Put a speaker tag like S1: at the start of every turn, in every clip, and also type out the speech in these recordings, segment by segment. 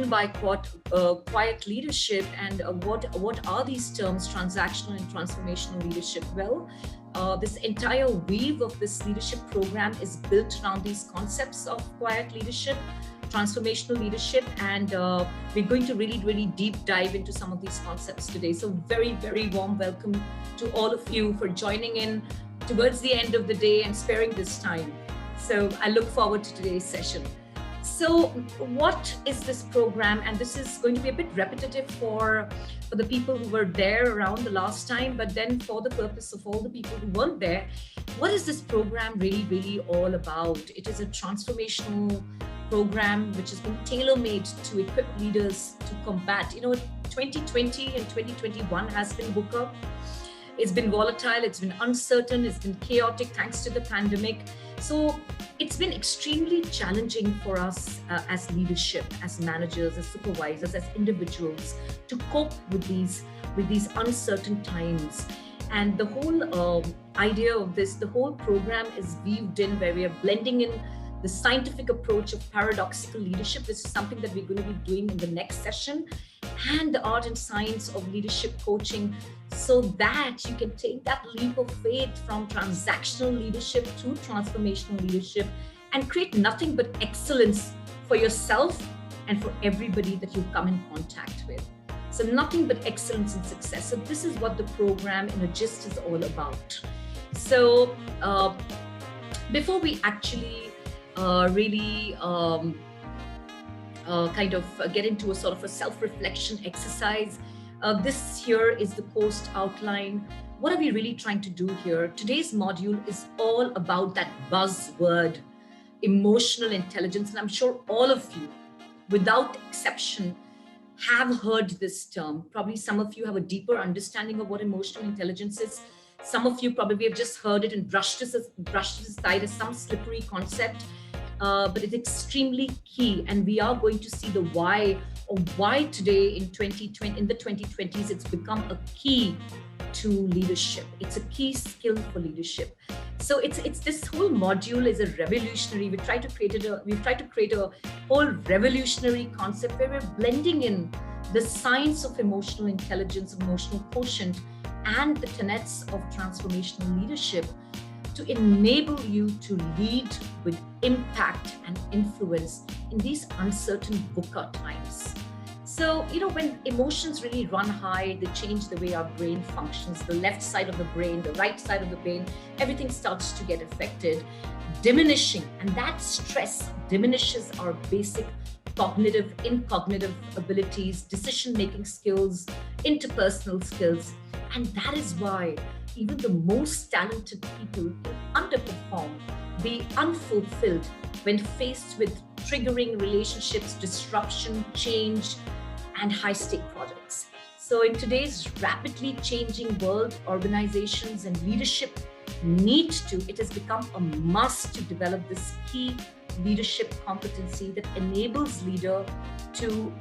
S1: driven by quiet leadership. And what are these terms, transactional and transformational leadership? Well, this entire weave of this leadership program is built around these concepts of quiet leadership, transformational leadership, and we're going to really deep dive into some of these concepts today. So very warm welcome to all of you for joining in towards the end of the day and sparing this time. So I look forward to today's session. So what is this program? And this is going to be a bit repetitive for the people who were there around the last time, but then for the purpose of all the people who weren't there, what is this program really all about? It is a transformational program which has been tailor-made to equip leaders to combat. 2020 and 2021 has been VUCA. It's been volatile, it's been uncertain, it's been chaotic thanks to the pandemic. So it's been extremely challenging for us as leadership, as managers, as supervisors, as individuals to cope with these uncertain times. And the whole idea of this, the whole program is weaved in where we are blending in the scientific approach of paradoxical leadership. This is something that we're going to be doing in the next session, and the art and science of leadership coaching, so that you can take that leap of faith from transactional leadership to transformational leadership and create nothing but excellence for yourself and for everybody that you come in contact with. So nothing but excellence and success. So this is what the program in a gist is all about. So before we actually kind of get into a sort of a self-reflection exercise, this here is the course outline. What are we really trying to do here? Today's module is all about that buzzword, emotional intelligence. And I'm sure all of you, without exception, have heard this term. Probably some of you have a deeper understanding of what emotional intelligence is. Some of you probably have just heard it and brushed it aside as some slippery concept. But it's extremely key, and we are going to see the why today in the 2020s it's become a key to leadership. It's a key skill for leadership. So it's this whole module is a revolutionary. We've tried to create a whole revolutionary concept where we're blending in the science of emotional intelligence, emotional quotient, and the tenets of transformational leadership to enable you to lead with impact and influence in these uncertain VUCA times. So, when emotions really run high, they change the way our brain functions. The left side of the brain, the right side of the brain, everything starts to get affected, diminishing. And that stress diminishes our basic cognitive, incognitive abilities, decision-making skills, interpersonal skills. And that is why even the most talented people underperform, be unfulfilled when faced with triggering relationships, disruption, change, and high-stake projects. So in today's rapidly changing world, organizations and leadership it has become a must to develop this key leadership competency that enables leader to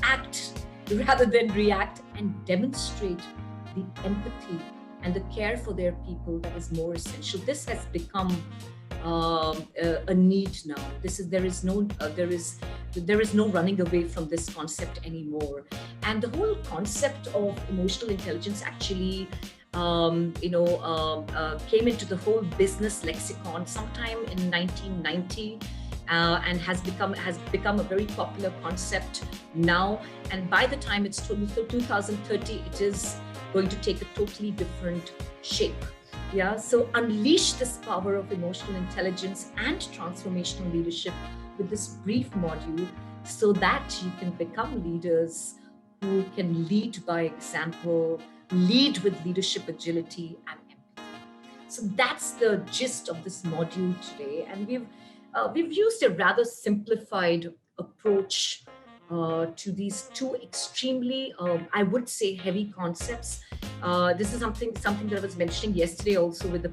S1: act rather than react, and demonstrate the empathy and the care for their people that is more essential. This has become a need now. There is no running away from this concept anymore. And the whole concept of emotional intelligence actually came into the whole business lexicon sometime in 1990. And has become a very popular concept now. And by the time it's 2030, it is going to take a totally different shape. Yeah. So unleash this power of emotional intelligence and transformational leadership with this brief module, so that you can become leaders who can lead by example, lead with leadership agility and empathy. So that's the gist of this module today. And we've used a rather simplified approach to these two extremely, I would say, heavy concepts. This is something that I was mentioning yesterday also with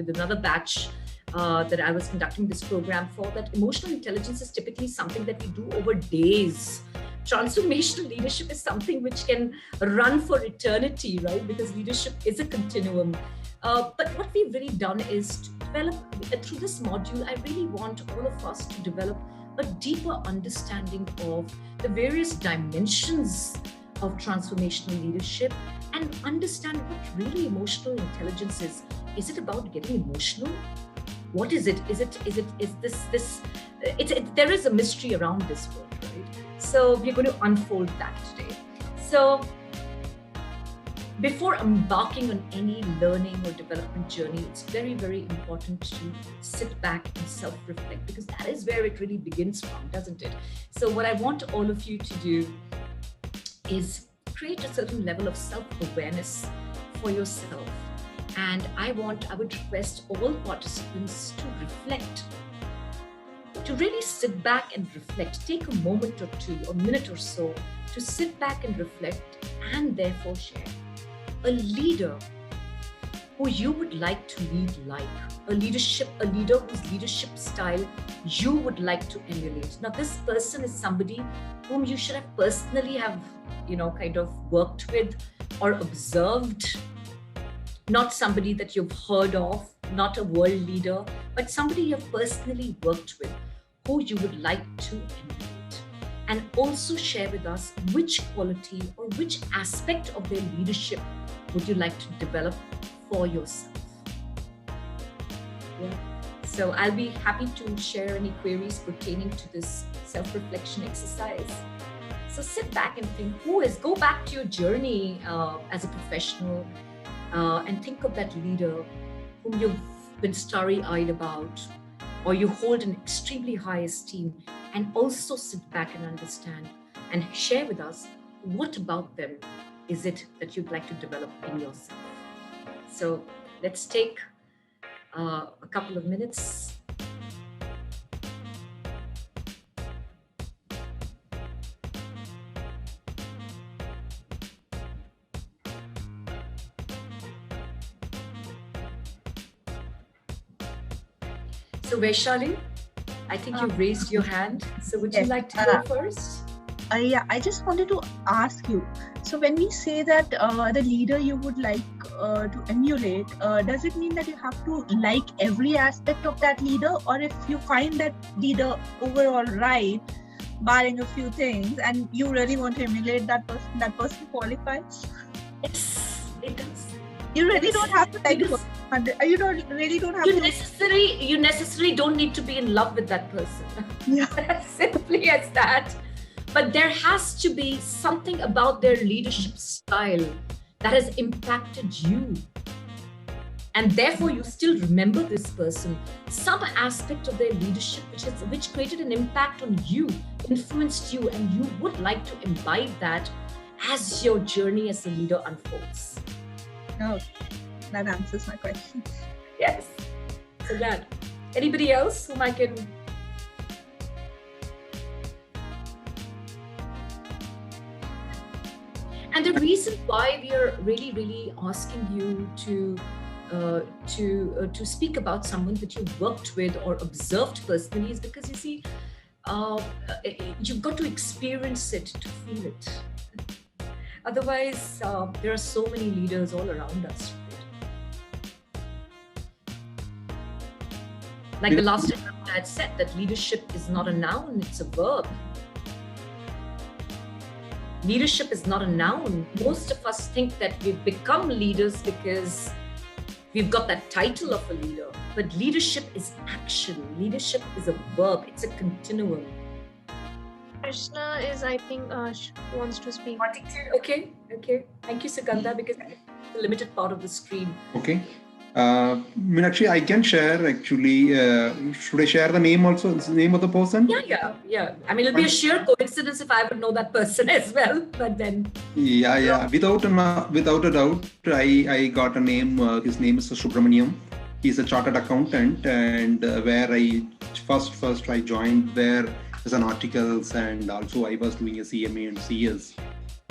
S1: another batch that I was conducting this program for, that emotional intelligence is typically something that we do over days. Transformational leadership is something which can run for eternity, right? Because leadership is a continuum. But what we've really done is to develop, through this module, I really want all of us to develop a deeper understanding of the various dimensions of transformational leadership and understand what really emotional intelligence is. Is it about getting emotional? What is it? There is a mystery around this word, right? So we're going to unfold that today. So before embarking on any learning or development journey, it's very, very important to sit back and self-reflect, because that is where it really begins from, doesn't it? So what I want all of you to do is create a certain level of self-awareness for yourself. And I would request all participants to reflect, to really sit back and reflect. Take a moment or two, a minute or so, to sit back and reflect, and therefore share a leader who you would like to lead like, a leader whose leadership style you would like to emulate. Now, this person is somebody whom you should have personally kind of worked with or observed, not somebody that you've heard of, not a world leader, but somebody you've personally worked with, who you would like to emulate. And also share with us which quality or which aspect of their leadership would you like to develop for yourself. Yeah. So I'll be happy to share any queries pertaining to this self-reflection exercise. So sit back and think, go back to your journey as a professional and think of that leader whom you've been starry-eyed about, or you hold in extremely high esteem, and also sit back and understand and share with us what about them is it that you'd like to develop in yourself. So let's take a couple of minutes. So Vaishali, I think you've raised your hand. So would you like to go first?
S2: Yeah, I just wanted to ask you. So when we say that the leader you would like to emulate, does it mean that you have to like every aspect of that leader? Or if you find that leader overall right, barring a few things, and you really want to emulate that person qualifies?
S1: Yes, it does.
S2: You really don't have to like you
S1: necessarily don't need to be in love with that person.
S2: Yeah.
S1: As simply as that. But there has to be something about their leadership style that has impacted you. And therefore you still remember this person. Some aspect of their leadership which created an impact on you, influenced you, and you would like to imbibe that as your journey as a leader unfolds.
S2: Oh, that answers my question.
S1: Yes. So glad. Anybody else whom I can... And the reason why we are really, really asking you to speak about someone that you've worked with or observed personally is because, you see, you've got to experience it to feel it. Otherwise, there are so many leaders all around us. Right? Like the last time I had said that leadership is not a noun, it's a verb. Leadership is not a noun. Most of us think that we've become leaders because we've got that title of a leader. But leadership is action. Leadership is a verb. It's a continuum.
S3: Krishna is, I think, wants to speak.
S1: Okay. Thank you, Sugandha, because it's a limited part of the screen.
S4: Okay. Meenakshi, I can share actually. Should I share the name also? The name of the person?
S1: Yeah. I mean, it'll be a sheer coincidence if I would know that person as well. But then.
S4: Yeah. Without a doubt, I got a name. His name is Subramaniam. He's a chartered accountant, and where I first I joined there as an articles, and also I was doing a CMA and CS.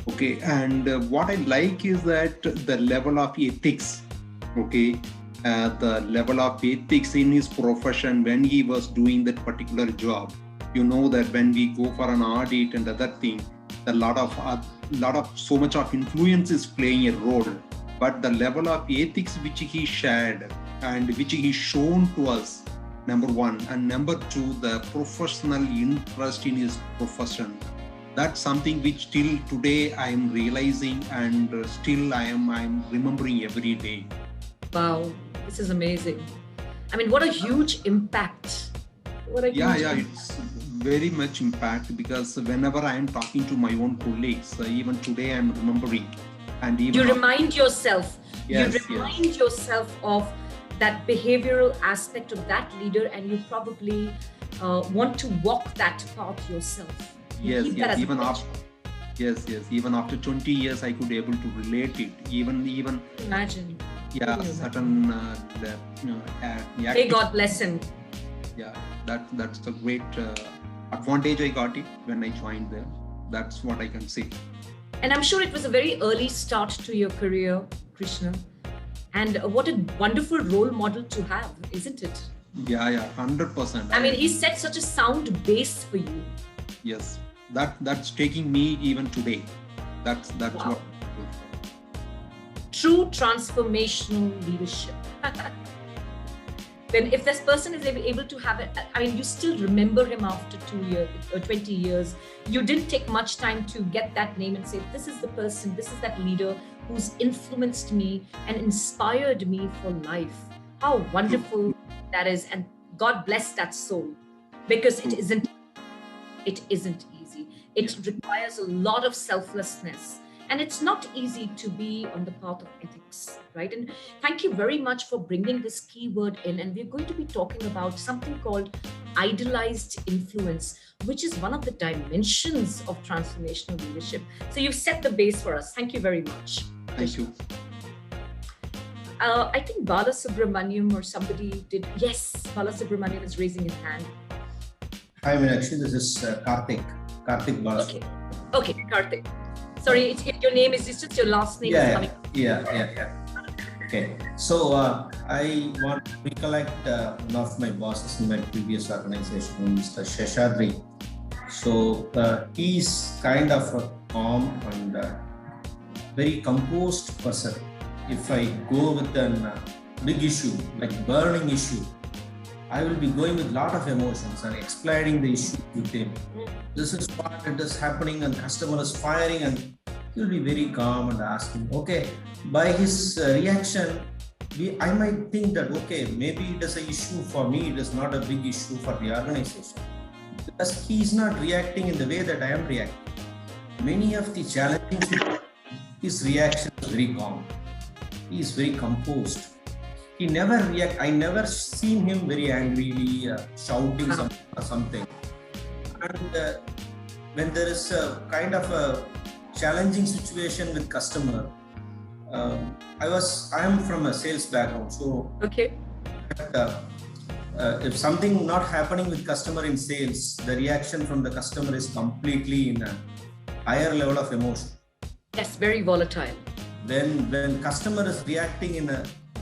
S4: Okay, and what I like is that the level of ethics. Okay, the level of ethics in his profession when he was doing that particular job. You know that when we go for an audit and other thing, a lot of so much of influence is playing a role. But the level of ethics which he shared and which he shown to us, number one, and number two, the professional interest in his profession. That's something which till today I am realizing, and still I'm remembering every day.
S1: Wow, this is amazing. I mean, what a huge impact. What a huge impact.
S4: It's very much impact, because whenever I am talking to my own colleagues, even today I'm remembering. And even
S1: you remind yourself,
S4: yes,
S1: you remind yourself of that behavioral aspect of that leader, and you probably want to walk that path yourself.
S4: Yes, even after 20 years, I could able to relate it. Even
S1: imagine.
S4: Yeah, certain.
S1: May God bless him.
S4: Yeah, that's a great advantage I got it when I joined there. That's what I can say.
S1: And I'm sure it was a very early start to your career, Krishna. And what a wonderful role model to have, isn't it?
S4: Yeah, 100%.
S1: I mean, he set such a sound base for you.
S4: Yes, that's taking me even today. That's
S1: Wow.
S4: what.
S1: True transformational leadership. Then if this person is able to have it, I mean, you still remember him after 2 years or 20 years. You didn't take much time to get that name and say, this is the person, this is that leader who's influenced me and inspired me for life. How wonderful that is. And God bless that soul, because it isn't easy. It requires a lot of selflessness. And it's not easy to be on the path of ethics, right? And thank you very much for bringing this keyword in. And we're going to be talking about something called idealized influence, which is one of the dimensions of transformational leadership. So you've set the base for us. Thank you very much.
S4: Thank you.
S1: I think Bala Subramaniam or somebody did. Yes, Bala Subramaniam is raising his hand.
S5: Hi, Meenakshi. This is Karthik Bala.
S1: Okay, Karthik. Sorry, your name is just your last name.
S5: Yeah. Okay. So I want to recollect one of my bosses in my previous organization, Mr. Sheshadri. So he's kind of a calm and very composed person. If I go with a big issue, like burning issue, I will be going with a lot of emotions and explaining the issue with him. This is what it is happening, and customer is firing, and he will be very calm and asking, okay, by his reaction, I might think that, okay, maybe it is an issue for me, it is not a big issue for the organization. Because he is not reacting in the way that I am reacting. Many of the challenging situations, his reaction is very calm. He is very composed. He never react. I never seen him very angrily shouting something. And when there is a kind of a challenging situation with customer, I am from a sales background, so
S1: okay.
S5: If something not happening with customer in sales, the reaction from the customer is completely in a higher level of emotion.
S1: Yes, very volatile.
S5: When customer is reacting in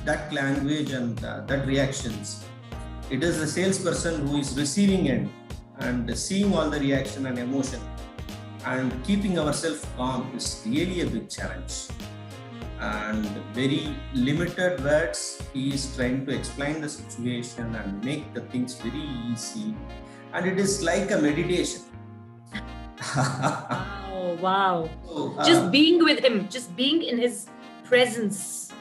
S5: that language and that reactions, it is the salesperson who is receiving it and seeing all the reaction and emotion, and keeping ourselves calm is really a big challenge. And very limited words, he is trying to explain the situation and make the things very easy, and it is like a meditation.
S1: Wow.
S5: So,
S1: just being with him, just being in his presence,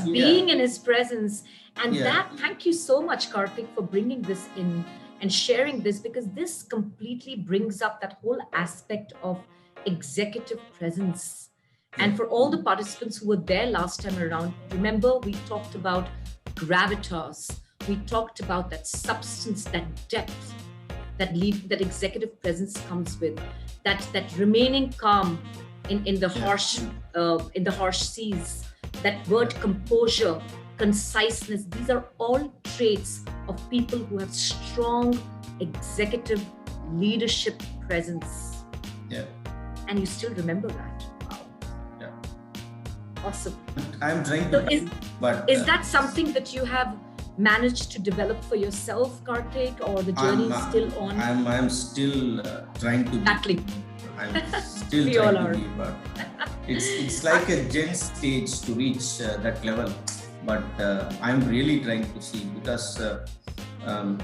S1: being in his presence. And that, thank you so much, Karthik, for bringing this in and sharing this, because this completely brings up that whole aspect of executive presence. And for all the participants who were there last time around, remember we talked about gravitas, we talked about that substance, that depth, that executive presence comes with, that remaining calm in the harsh seas, that word composure, conciseness. These are all traits of people who have strong executive leadership presence.
S5: Yeah.
S1: And you still remember that. Wow.
S5: Yeah.
S1: Awesome.
S5: I'm trying
S1: So
S5: to.
S1: Is that something that you have managed to develop for yourself, Karthik, or the journey is still on?
S5: I'm still trying to.
S1: Battling.
S5: I'm still
S1: We all
S5: trying
S1: are.
S5: to be, but it's like a gen stage to reach that level. But I'm really trying to see, because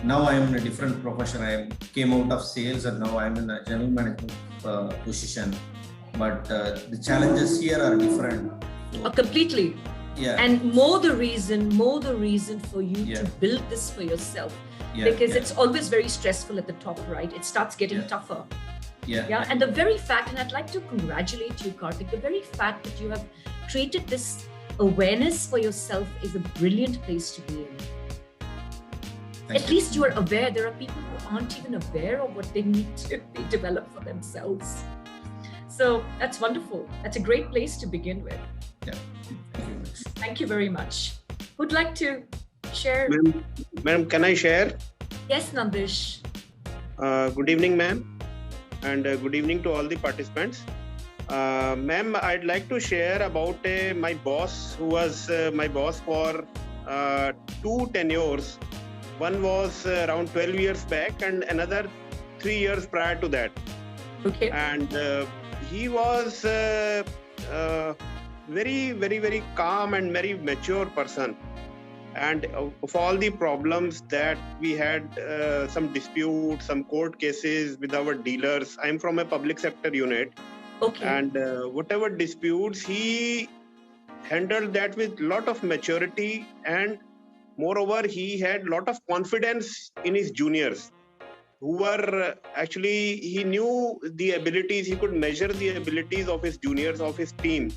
S5: now I am in a different profession. I came out of sales and now I am in a general management position. But the challenges here are different. So,
S1: completely.
S5: Yeah.
S1: And more the reason for you
S5: Yeah.
S1: to build this for yourself,
S5: Yeah,
S1: because
S5: yeah.
S1: it's always very stressful at the top, right? It starts getting
S5: Yeah.
S1: tougher.
S5: Yeah.
S1: Yeah. And the very fact, and I'd like to congratulate you, Karthik, the very fact that you have created this awareness for yourself is a brilliant place to be in.
S5: Thank
S1: At
S5: you.
S1: least you are aware. There are people who aren't even aware of what they need to be developed for themselves. So that's wonderful. That's a great place to begin with.
S5: Yeah. Thank you.
S1: Thank you very much. Who'd like to share?
S6: Ma'am, can I share?
S1: Yes, Nandish.
S6: Good evening, ma'am, and good evening to all the participants. Ma'am, I'd like to share about my boss, who was my boss for 2 tenures. One was around 12 years back and another 3 years prior to that.
S1: Okay.
S6: And he was very, very, very calm and very mature person. And of all the problems that we had, some disputes, some court cases with our dealers. I'm from a public sector unit.
S1: Okay.
S6: And whatever disputes, he handled that with a lot of maturity. And moreover, he had a lot of confidence in his juniors, who were actually, he knew the abilities, he could measure the abilities of his juniors, of his team.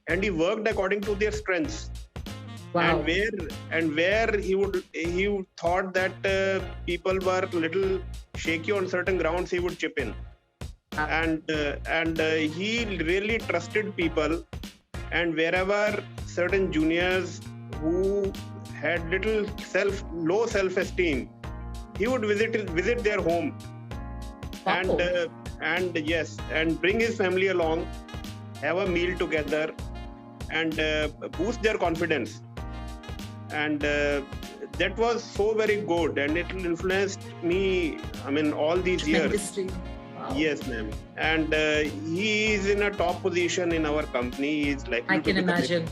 S6: And he worked according to their strengths.
S1: Wow.
S6: And where he thought that people were a little shaky on certain grounds, he would chip in. And he really trusted people. And wherever certain juniors who had low self-esteem, he would visit their home.
S1: Wow.
S6: And bring his family along, have a meal together, and boost their confidence. And that was so very good, and it influenced me, all these years.
S1: Tremendously. Wow.
S6: Yes, ma'am. And he is in a top position in our company. He is likely
S1: I
S6: to
S1: can
S6: be the
S1: imagine.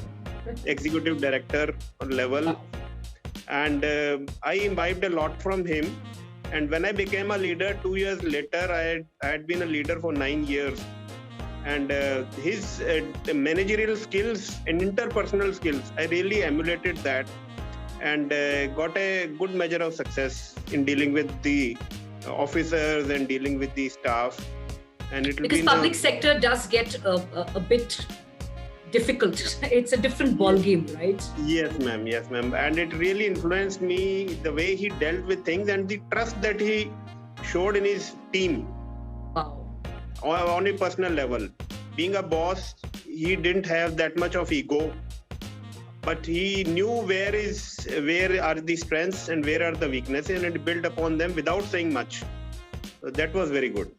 S6: executive director level.
S1: Wow.
S6: And I imbibed a lot from him. And when I became a leader 2 years later, I had been a leader for 9 years. And his managerial skills and interpersonal skills, I really emulated that, and got a good measure of success in dealing with the officers and dealing with the staff. And it will
S1: Because
S6: be
S1: public sector does get a bit difficult. It's a different ball game, right?
S6: Yes, ma'am. Yes, ma'am. And it really influenced me, the way he dealt with things and the trust that he showed in his team. Wow. On a personal level. Being a boss, he didn't have that much of ego, but he knew where are the strengths and where are the weaknesses, and built upon them without saying much. So that was very good.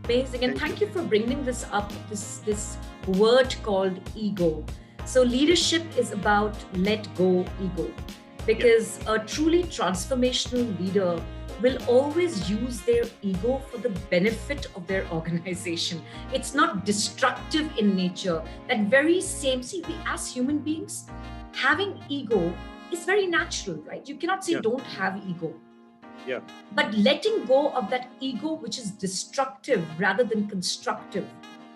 S1: Amazing. And thank you for bringing this up, this word called ego. So leadership is about let go ego, because a truly transformational leader will always use their ego for the benefit of their organization. It's not destructive in nature. That very same, we as human beings, having ego is very natural, right? You cannot say don't have ego.
S6: Yeah.
S1: But letting go of that ego, which is destructive rather than constructive,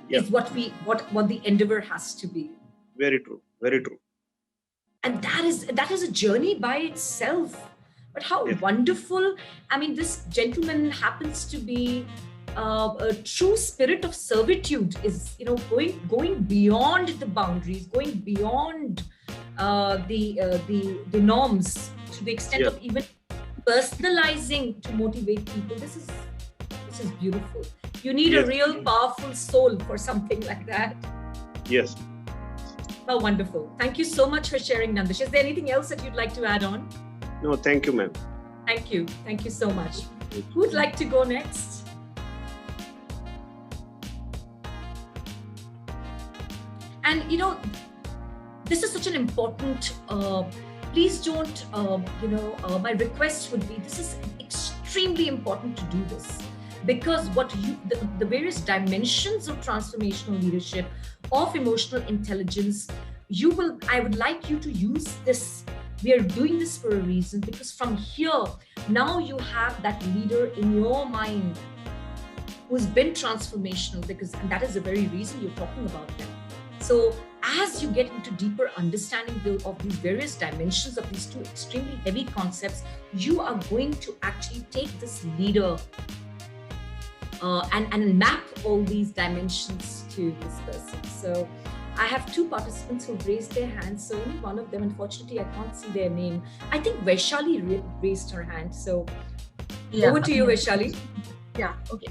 S1: is what the endeavor has to be.
S6: Very true. Very true.
S1: And that is a journey by itself. But how wonderful. This gentleman happens to be a true spirit of servitude, is, going beyond the boundaries, going beyond the norms, to the extent of even personalizing to motivate people. This is beautiful. You need a real powerful soul for something like that.
S6: Yes.
S1: How wonderful. Thank you so much for sharing, Nandish. Is there anything else that you'd like to add on?
S6: No, thank you, ma'am.
S1: Thank you. Thank you so much. Who'd like to go next? And, this is such an important, please don't, my request would be, this is extremely important to do this, because the various dimensions of transformational leadership, of emotional intelligence, I would like you to use this We are doing this for a reason, because from here, now you have that leader in your mind who's been transformational, and that is the very reason you're talking about them. So as you get into deeper understanding of these various dimensions of these two extremely heavy concepts, you are going to actually take this leader and map all these dimensions to this person. So I have two participants who've raised their hands. So only one of them, unfortunately, I can't see their name. I think Vaishali raised her hand. So over to you, Vaishali.
S2: Yeah, okay.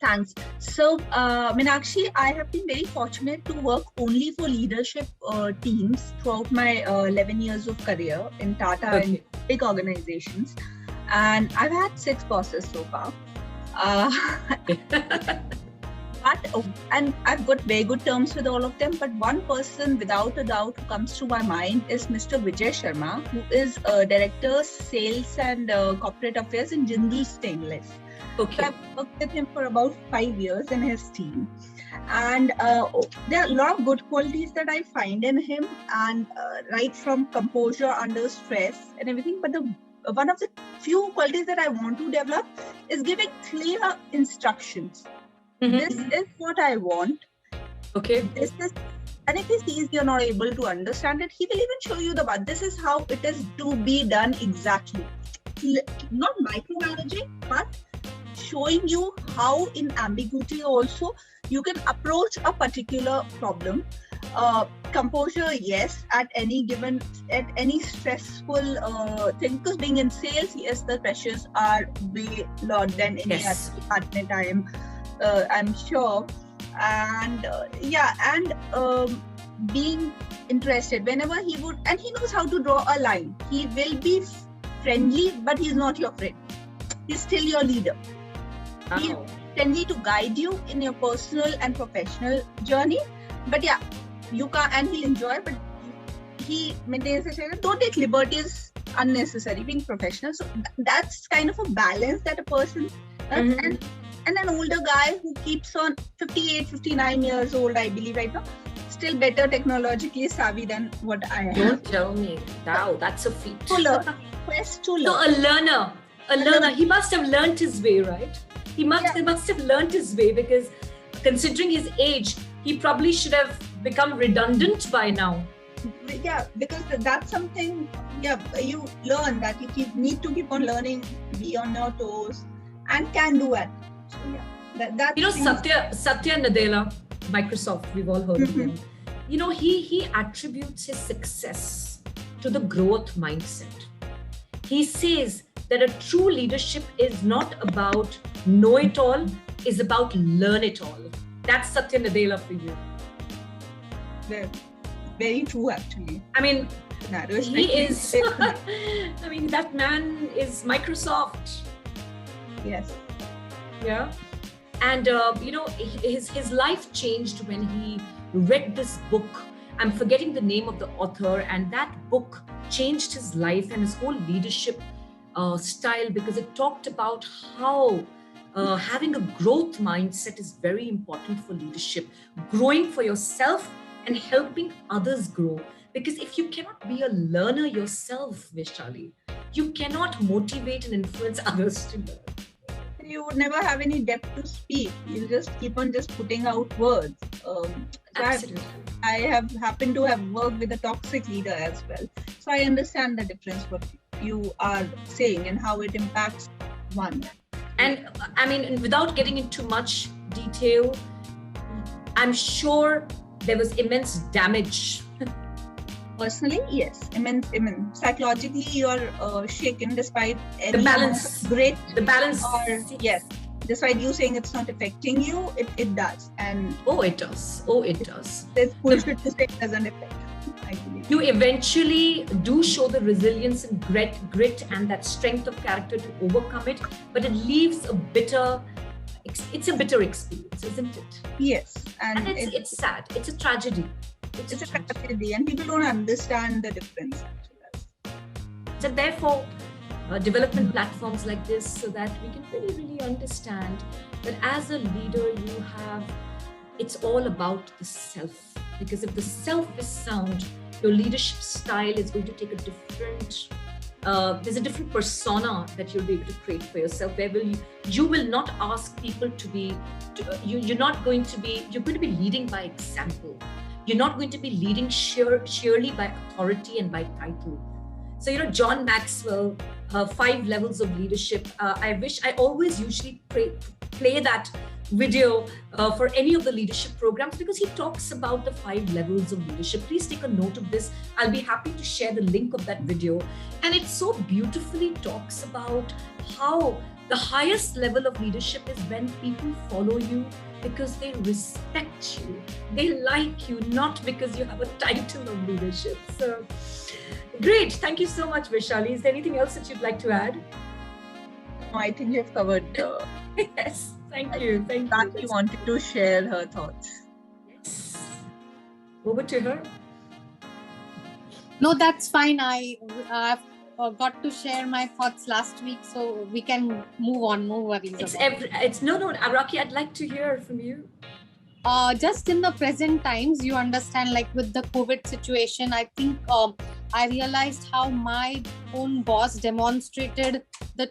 S2: Thanks. So, Meenakshi, I have been very fortunate to work only for leadership teams throughout my 11 years of career in Tata and big organizations. And I've had 6 bosses so far. And I've got very good terms with all of them. But one person, without a doubt, who comes to my mind is Mr. Vijay Sharma, who is Director, Sales and Corporate Affairs in Jindal Stainless. Okay. So I've worked with him for about 5 years in his team. And there are a lot of good qualities that I find in him, and right from composure under stress and everything. But one of the few qualities that I want to develop is giving clear instructions. Mm-hmm. This is what I want.
S1: Okay.
S2: And if he sees you're not able to understand it, he will even show you this is how it is to be done exactly. Not micromanaging, but showing you how in ambiguity also you can approach a particular problem. Composure, yes, at any stressful thing, because being in sales, yes, the pressures are way lot than any other department, I'm sure. And being interested whenever he would, and he knows how to draw a line. He will be friendly, but he's not your friend. He's still your leader. He's friendly to guide you in your personal and professional journey. But yeah, you can't, and he'll enjoy, but he maintains a saying, don't take liberties unnecessary, being professional. So that's kind of a balance that a person does. And an older guy who keeps on 58, 59 years old, I believe right now, still better technologically savvy than what I am.
S1: Don't tell me. Wow, that's a feat.
S2: To learn. Quest to learn.
S1: So a learner. He must have learned his way, right? He must have learned his way, because considering his age, he probably should have become redundant by now.
S2: Yeah, because that's something, you learn that you need to keep on learning, be on your toes, and can do it. So
S1: that's Satya Nadella, Microsoft, we've all heard of him. He attributes his success to the growth mindset. He says that a true leadership is not about know it all, is about learn it all. That's Satya Nadella for you.
S2: Very true, actually.
S1: I mean, he is. I mean, that man is Microsoft.
S2: Yes.
S1: Yeah. And, his life changed when he read this book. I'm forgetting the name of the author, and that book changed his life and his whole leadership style, because it talked about how having a growth mindset is very important for leadership, growing for yourself and helping others grow. Because if you cannot be a learner yourself, Vaishali, you cannot motivate and influence others to learn.
S2: You would never have any depth to speak. You'll just keep on just putting out words.
S1: Absolutely.
S2: I have happened to have worked with a toxic leader as well. So I understand the difference what you are saying and how it impacts one.
S1: And I mean, without getting into much detail, I'm sure there was immense damage.
S2: Personally, yes. Immense. Psychologically, you're shaken despite any
S1: the balance. The balance.
S2: Yes. Despite you saying it's not affecting you, it does. And
S1: it does.
S2: It's bullshit to say it doesn't affect. I believe.
S1: You eventually do show the resilience and grit and that strength of character to overcome it, but it leaves it's a bitter experience, isn't it?
S2: Yes.
S1: And it's sad. It's a tragedy.
S2: It's a tragedy, and people don't understand the difference.
S1: So therefore, development platforms like this, so that we can really, really understand that as a leader, it's all about the self. Because if the self is sound, Your leadership style is going to take a different, there's a different persona that you'll be able to create for yourself, where you will not ask people to be, you're going to be leading by example. You're not going to be leading sheerly by authority and by title. So, John Maxwell, 5 levels of leadership. I always usually play that video for any of the leadership programs, because he talks about the 5 levels of leadership. Please take a note of this. I'll be happy to share the link of that video. And it so beautifully talks about how the highest level of leadership is when people follow you because they respect you. They like you, not because you have a title of leadership. So great. Thank you so much, Vaishali. Is there anything else that you'd like to add?
S2: No, I think you've covered.
S1: Yes. Thank you. Thank you.
S2: Raki wanted to share her thoughts.
S1: Yes. Over to her.
S7: No, that's fine. I've got to share my thoughts last week, so we can move on. No worries.
S1: No, Raki, I'd like to hear from you.
S7: Just in the present times, you understand, like with the COVID situation, I think I realized how my own boss demonstrated the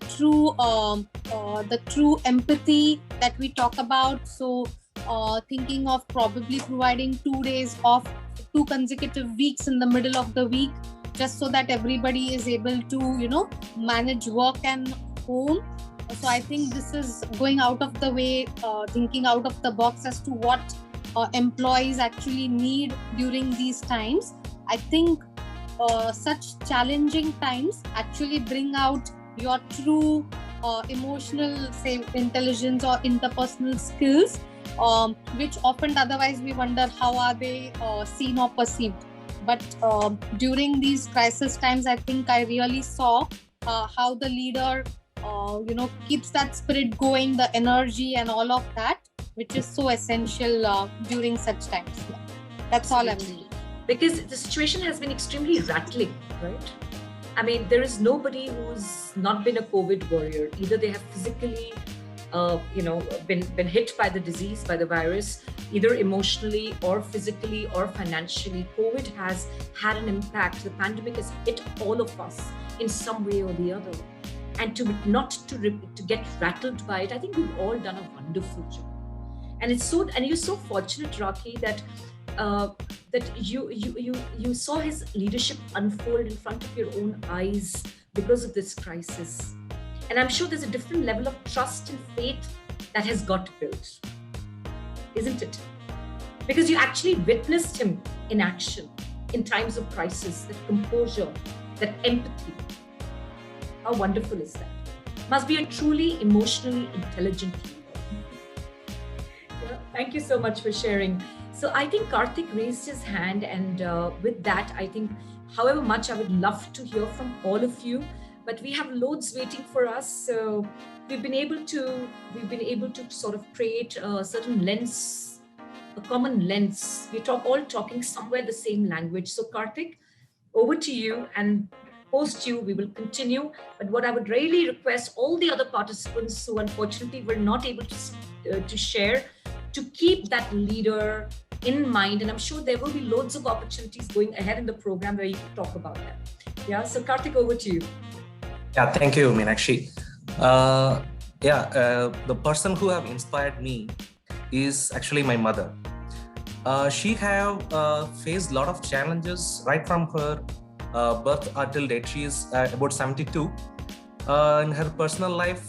S7: true empathy that we talk about. So thinking of probably providing 2 days off, 2 consecutive weeks in the middle of the week, just so that everybody is able to, manage work and home. So I think this is going out of the way, thinking out of the box as to what employees actually need during these times. I think such challenging times actually bring out your true emotional, say, intelligence or interpersonal skills, which often otherwise we wonder how are they seen or perceived. But during these crisis times, I think I really saw how the leader keeps that spirit going, the energy and all of that, which is so essential during such times. That's all I'm saying.
S1: Because the situation has been extremely rattling, right? I mean, there is nobody who's not been a COVID warrior. Either they have physically, been hit by the disease, by the virus, either emotionally or physically or financially. COVID has had an impact. The pandemic has hit all of us in some way or the other. And to get rattled by it, I think we've all done a wonderful job. And you're so fortunate, Raki, that you saw his leadership unfold in front of your own eyes because of this crisis. And I'm sure there's a different level of trust and faith that has got built, isn't it? Because you actually witnessed him in action in times of crisis, that composure, that empathy. How wonderful is that? Must be a truly emotionally intelligent leader. Thank you so much for sharing. So I think Karthik raised his hand, and with that, I think, however much I would love to hear from all of you, but we have loads waiting for us. So we've been able to sort of create a certain lens, a common lens. We're all talking somewhere the same language. So Karthik, over to you, and post you, we will continue. But what I would really request all the other participants who unfortunately were not able to share, to keep that leader in mind. And I'm sure there will be loads of opportunities going ahead in the program where you can talk about that. Yeah, so Karthik, over to you.
S8: Yeah, thank you, Meenakshi. The person who have inspired me is actually my mother. She have faced a lot of challenges right from her birth until date. She is about 72. In her personal life,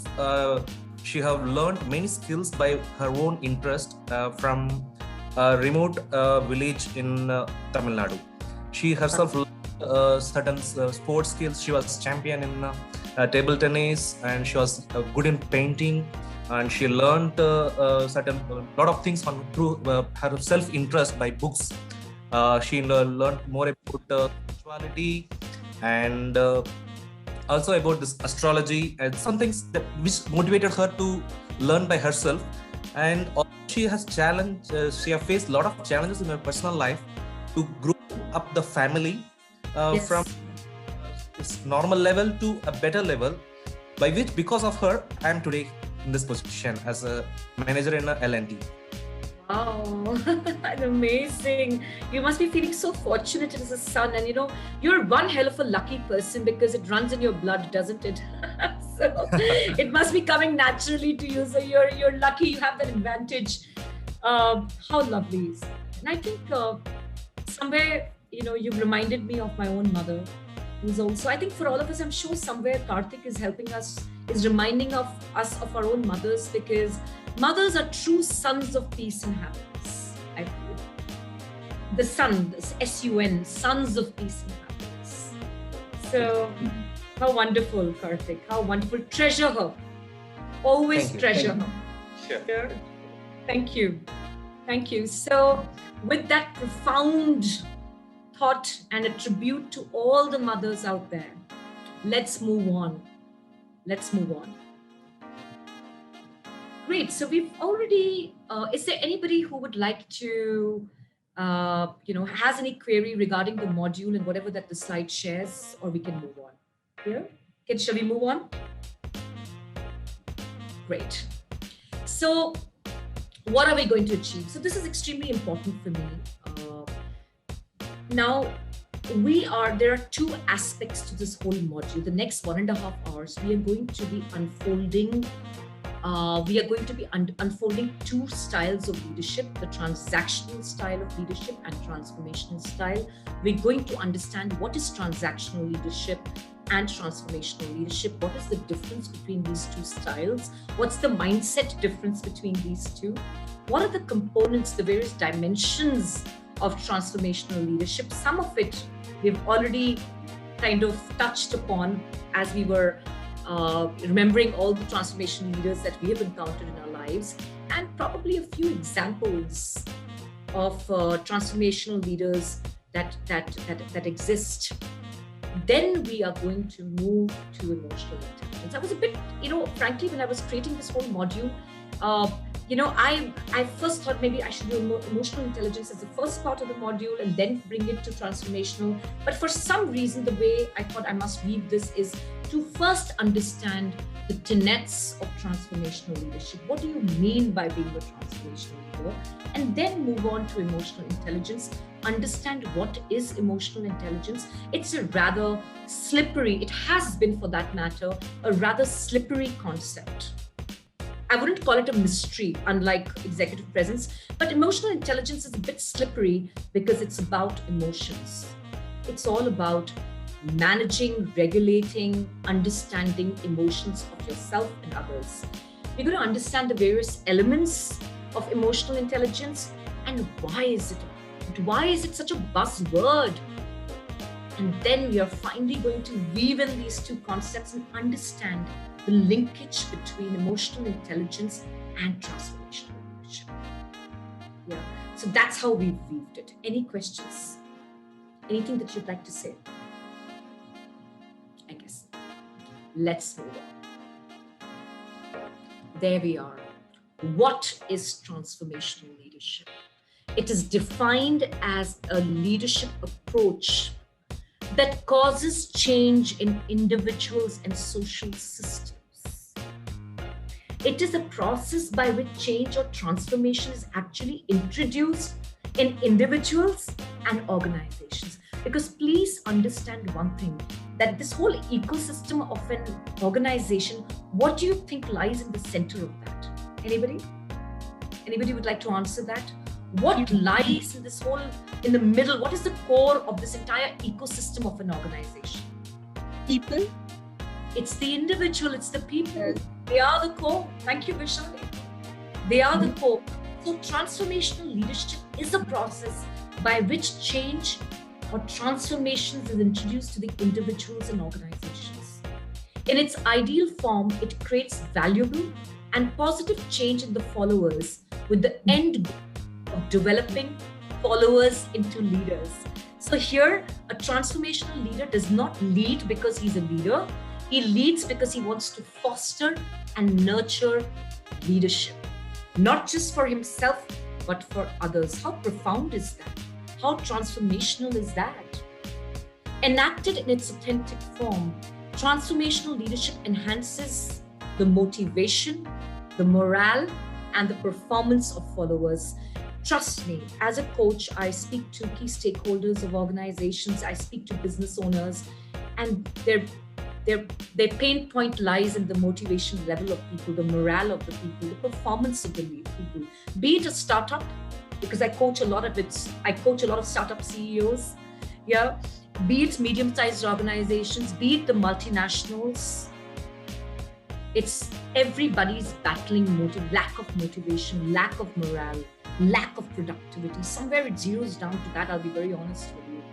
S8: she have learned many skills by her own interest from a remote village in Tamil Nadu. She herself learned certain sports skills. She was champion in table tennis, and she was good in painting, and she learned lot of things through her self-interest by books. She learned more about spirituality and also about this astrology and some things which motivated her to learn by herself. And also she has faced a lot of challenges in her personal life to grow up the family from this normal level to a better level, by which because of her I am today in this position as a manager in a L&D.
S1: Wow, amazing. You must be feeling so fortunate as a son. And you're one hell of a lucky person because it runs in your blood, doesn't it? So it must be coming naturally to you. So you're lucky you have that advantage. How lovely is that? And I think somewhere, you've reminded me of my own mother, who's also, I think for all of us, I'm sure somewhere Karthik is helping us, is reminding of us of our own mothers, because mothers are true sons of peace and happiness, I feel. The sun, S-U-N, sons of peace and happiness. So, how wonderful, Karthik, how wonderful. Treasure her. Always treasure her.
S6: Sure.
S1: Thank you. Thank you. So, with that profound thought and a tribute to all the mothers out there, let's move on. Let's move on. Great. So we've already, is there anybody who would like to, has any query regarding the module and whatever that the slide shares, or we can move on? Yeah? Shall we move on? Great. So what are we going to achieve? So this is extremely important for me. Now, there are two aspects to this whole module. The next 1.5 hours, we are going to be unfolding two styles of leadership, the transactional style of leadership and transformational style. We're going to understand what is transactional leadership and transformational leadership. What is the difference between these two styles? What's the mindset difference between these two? What are the components, the various dimensions of transformational leadership? Some of it we've already kind of touched upon as we were remembering all the transformation leaders that we have encountered in our lives, and probably a few examples of transformational leaders that exist. Then we are going to move to emotional intelligence. I was a bit, frankly, when I was creating this whole module, I first thought maybe I should do emotional intelligence as the first part of the module and then bring it to transformational. But for some reason, the way I thought I must read this is to first understand the tenets of transformational leadership. What do you mean by being a transformational leader? And then move on to emotional intelligence. Understand what is emotional intelligence. It's a rather slippery, it has been for that matter, a rather slippery concept. I wouldn't call it a mystery, unlike executive presence, but emotional intelligence is a bit slippery because it's about emotions. It's all about managing, regulating, understanding emotions of yourself and others. You're going to understand the various elements of emotional intelligence and why is it such a buzzword? And then we are finally going to weave in these two concepts and understand the linkage between emotional intelligence and transformational leadership. Yeah, so that's how we've weaved it. Any questions? Anything that you'd like to say? I guess. Let's move on. There we are. What is transformational leadership? It is defined as a leadership approach that causes change in individuals and social systems. It is a process by which change or transformation is actually introduced in individuals and organizations. Because please understand one thing, that this whole ecosystem of an organization, what do you think lies in the center of that? Anybody? Anybody would like to answer that? What lies in this whole, in the middle? What is the core of this entire ecosystem of an organization?
S2: People.
S1: It's the individual, it's the people. They are the core. Thank you, Vishali. They are the core. So transformational leadership is a process by which change or transformations is introduced to the individuals and organizations. In its ideal form, it creates valuable and positive change in the followers with the end goal of developing followers into leaders. So here, a transformational leader does not lead because he's a leader. He leads because he wants to foster and nurture leadership, not just for himself, but for others. How profound is that? How transformational is that? Enacted in its authentic form, transformational leadership enhances the motivation, the morale, and the performance of followers. Trust me, as a coach, I speak to key stakeholders of organizations, I speak to business owners, and their pain point lies in the motivation level of people, the morale of the people, the performance of the people. Be it a startup, because I coach a lot of startup CEOs, yeah. Be it medium-sized organizations, be it the multinationals. It's everybody's battling lack of motivation, lack of morale, lack of productivity. Somewhere it zeroes down to that, I'll be very honest with you.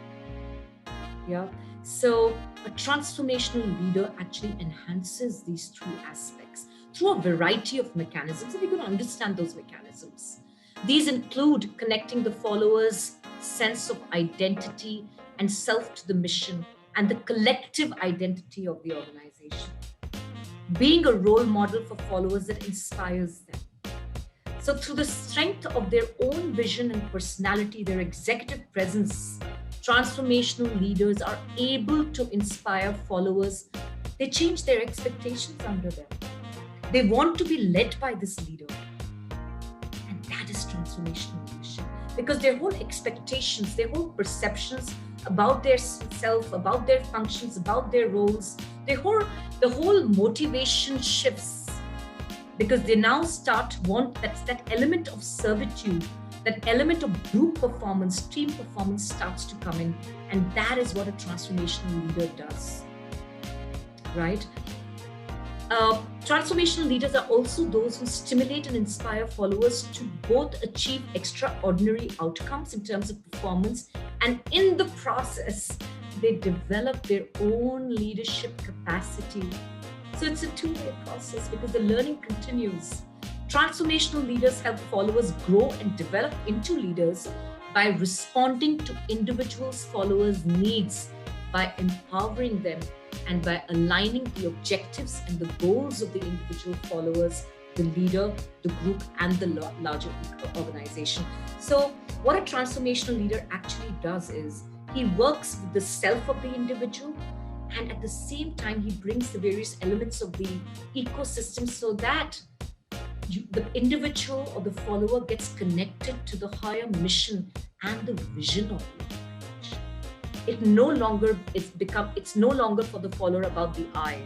S1: Yeah. So a transformational leader actually enhances these three aspects through a variety of mechanisms, and we're going to understand those mechanisms. These include connecting the followers' sense of identity and self to the mission and the collective identity of the organization. Being a role model for followers that inspires them. So through the strength of their own vision and personality, their executive presence, transformational leaders are able to inspire followers. They change their expectations under them. They want to be led by this leader. And that is transformational leadership. Because their whole expectations, their whole perceptions about their self, about their functions, about their roles, the whole motivation shifts. Because they now that element of servitude, that element of group performance, team performance starts to come in. And that is what a transformational leader does, right? Transformational leaders are also those who stimulate and inspire followers to both achieve extraordinary outcomes in terms of performance, and in the process, they develop their own leadership capacity. So it's a two-way process because the learning continues. Transformational leaders help followers grow and develop into leaders by responding to individuals' followers' needs, by empowering them, and by aligning the objectives and the goals of the individual followers, the leader, the group, and the larger organization. So what a transformational leader actually does is he works with the self of the individual, and at the same time, he brings the various elements of the ecosystem so that the individual or the follower gets connected to the higher mission and the vision of the organization. It's no longer for the follower about the I.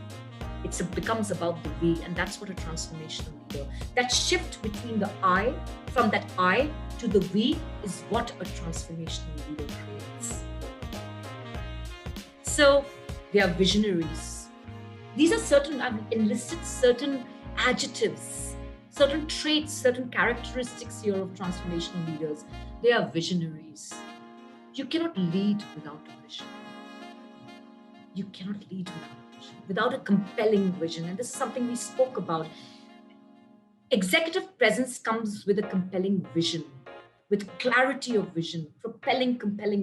S1: It becomes about the we, and that's what a transformational leader. That shift between the I, from that I to the we, is what a transformational leader creates. So they are visionaries. These are I've enlisted certain adjectives, certain traits, certain characteristics here of transformational leaders. They are visionaries. You cannot lead without a vision. You cannot lead without a vision, without a compelling vision. And this is something we spoke about. Executive presence comes with a compelling vision, with clarity of vision, compelling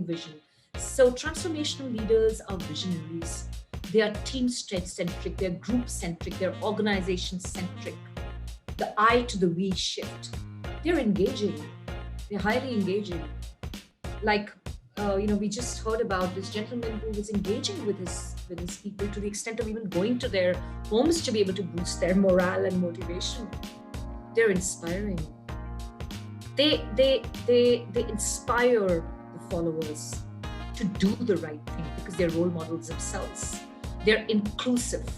S1: vision. So transformational leaders are visionaries. They are team-centric, they're group-centric, they're organization-centric. The I to the we shift. They're engaging. They're highly engaging. Like, we just heard about this gentleman who was engaging with his people to the extent of even going to their homes to be able to boost their morale and motivation. They're inspiring. They inspire the followers to do the right thing because they're role models themselves. They're inclusive.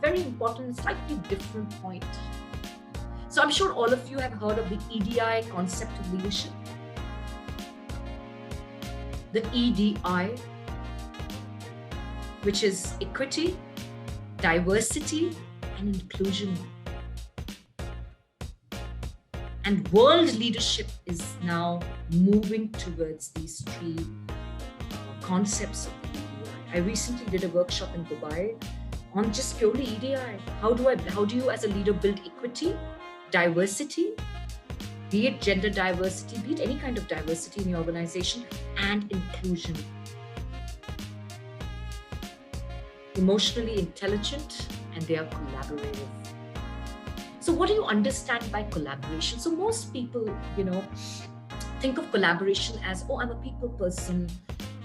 S1: Very important, slightly different point. So I'm sure all of you have heard of the EDI concept of leadership. The EDI, which is equity, diversity, and inclusion. And world leadership is now moving towards these three concepts of the EDI. I recently did a workshop in Dubai on just purely EDI. How do you as a leader build equity, diversity, be it gender diversity, be it any kind of diversity in your organization, and inclusion. Emotionally intelligent, and they are collaborative. So what do you understand by collaboration? So most people, think of collaboration as, I'm a people person.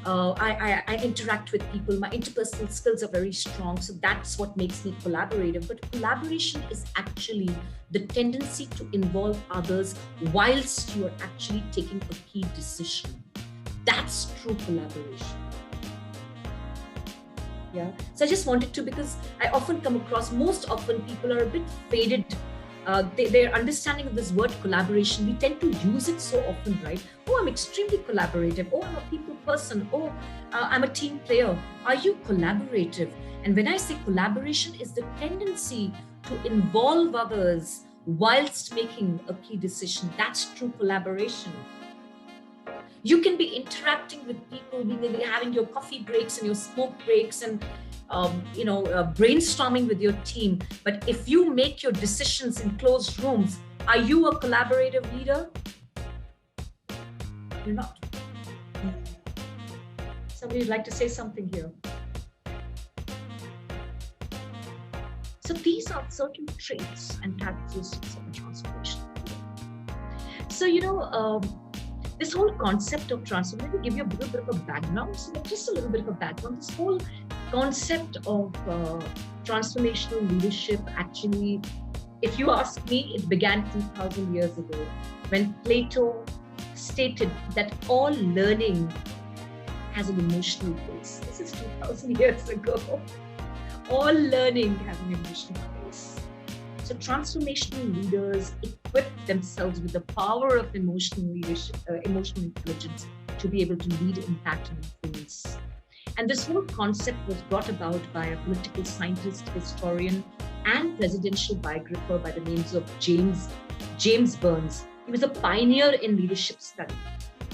S1: I interact with people. My interpersonal skills are very strong. So that's what makes me collaborative. But collaboration is actually the tendency to involve others whilst you are actually taking a key decision. That's true collaboration. Yeah. So I just wanted to, because I often come across, most often people are a bit faded. Their understanding of this word collaboration, we tend to use it so often, right? Oh, I'm extremely collaborative. Oh, I'm a people person. Oh, I'm a team player. Are you collaborative? And when I say collaboration is the tendency to involve others whilst making a key decision, that's true collaboration. You can be interacting with people, having your coffee breaks and your smoke breaks and brainstorming with your team. But if you make your decisions in closed rooms, are you a collaborative leader? You're not. Somebody would like to say something here. So these are certain traits and characteristics of a transformation. So, this whole concept of transformation, let me give you a little bit of a background. So just a little bit of a background. This whole concept of transformational leadership, actually, if you ask me, it began 2,000 years ago when Plato stated that all learning has an emotional base. This is 2,000 years ago. All learning has an emotional base. So transformational leaders equip themselves with the power of emotional leadership, emotional intelligence to be able to lead, impact, and influence. And this whole concept was brought about by a political scientist, historian, and presidential biographer by the names of James Burns. He was a pioneer in leadership study,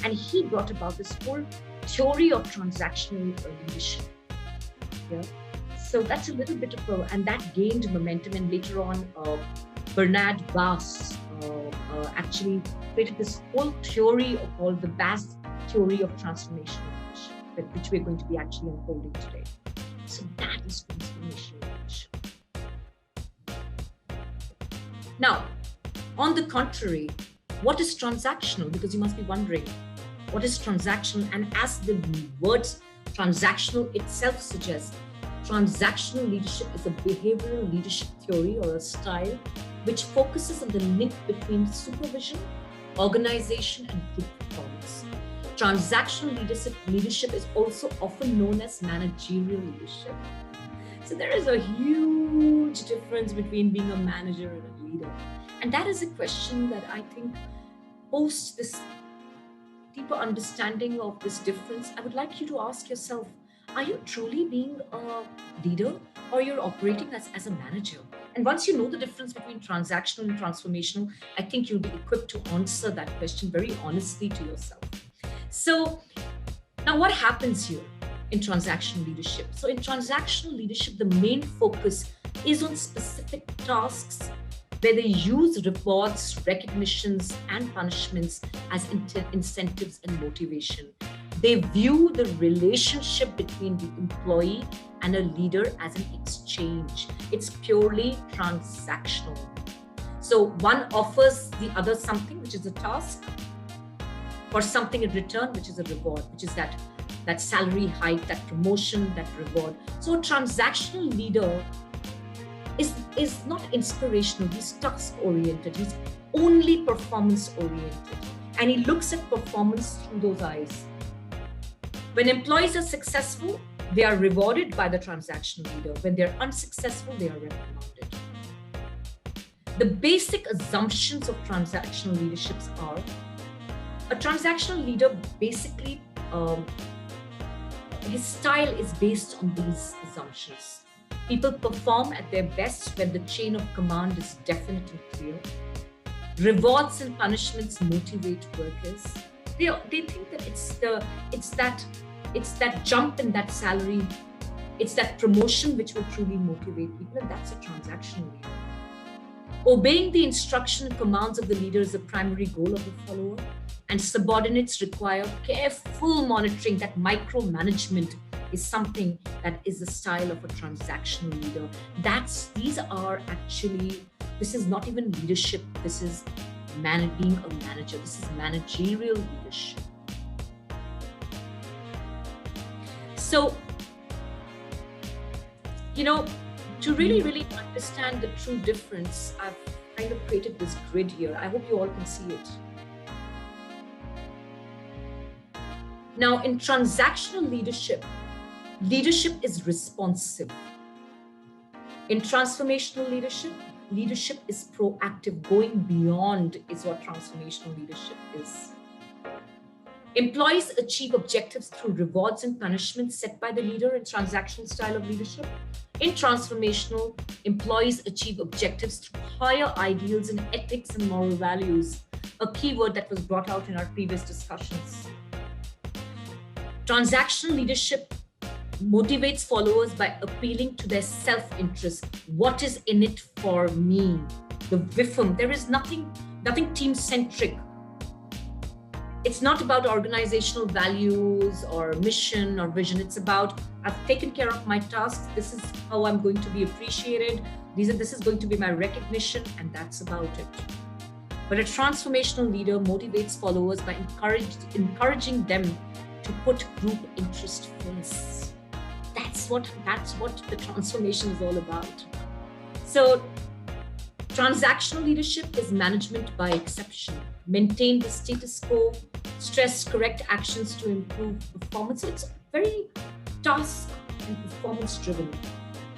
S1: and he brought about this whole theory of transactional leadership. Yeah. So that's a little bit of and that gained momentum, and later on, Bernard Bass actually created this whole theory called the Bass theory of transformational leadership, which we're going to be actually unfolding today. So that is transformational leadership. Now, on the contrary, what is transactional? Because you must be wondering, what is transactional? And as the word transactional itself suggests, transactional leadership is a behavioral leadership theory or a style which focuses on the link between supervision, organization, and group performance. Transactional leadership is also often known as managerial leadership. So there is a huge difference between being a manager and a leader. And that is a question that I think post this deeper understanding of this difference, I would like you to ask yourself, are you truly being a leader, or you're operating as a manager? And once you know the difference between transactional and transformational, I think you'll be equipped to answer that question very honestly to yourself. So now what happens here in transactional leadership? So in transactional leadership, the main focus is on specific tasks where they use rewards, recognitions, and punishments as incentives and motivation. They view the relationship between the employee and a leader as an exchange. It's purely transactional. So one offers the other something, which is a task, for something in return, which is a reward, which is that salary hike, that promotion, that reward. So a transactional leader is not inspirational. He's task-oriented. He's only performance-oriented. And he looks at performance through those eyes. When employees are successful, they are rewarded by the transactional leader. When they're unsuccessful, they are reprimanded. The basic assumptions of transactional leaderships are, a transactional leader basically, his style is based on these assumptions. People perform at their best when the chain of command is definite and clear. Rewards and punishments motivate workers. They think that it's that jump in that salary, it's that promotion which will truly motivate people, and that's a transactional leader. Obeying the instruction and commands of the leader is a primary goal of the follower, and subordinates require careful monitoring. That micromanagement is something that is the style of a transactional leader. This is not even leadership, this is being a manager. This is managerial leadership. So, to really understand the true difference, I've kind of created this grid here. I hope you all can see it. Now, in transactional leadership, leadership is responsive. In transformational leadership, leadership is proactive. Going beyond is what transformational leadership is. Employees achieve objectives through rewards and punishments set by the leader in transactional style of leadership. In transformational, employees achieve objectives through higher ideals and ethics and moral values, a keyword that was brought out in our previous discussions. Transactional leadership motivates followers by appealing to their self-interest. What is in it for me? The VIFM. There is nothing team-centric. It's not about organizational values or mission or vision. It's about, I've taken care of my tasks. This is how I'm going to be appreciated. This is going to be my recognition, and that's about it. But a transformational leader motivates followers by encouraging them to put group interest first. That's what the transformation is all about. So transactional leadership is management by exception. Maintain the status quo, stress correct actions to improve performance. So it's very task and performance driven.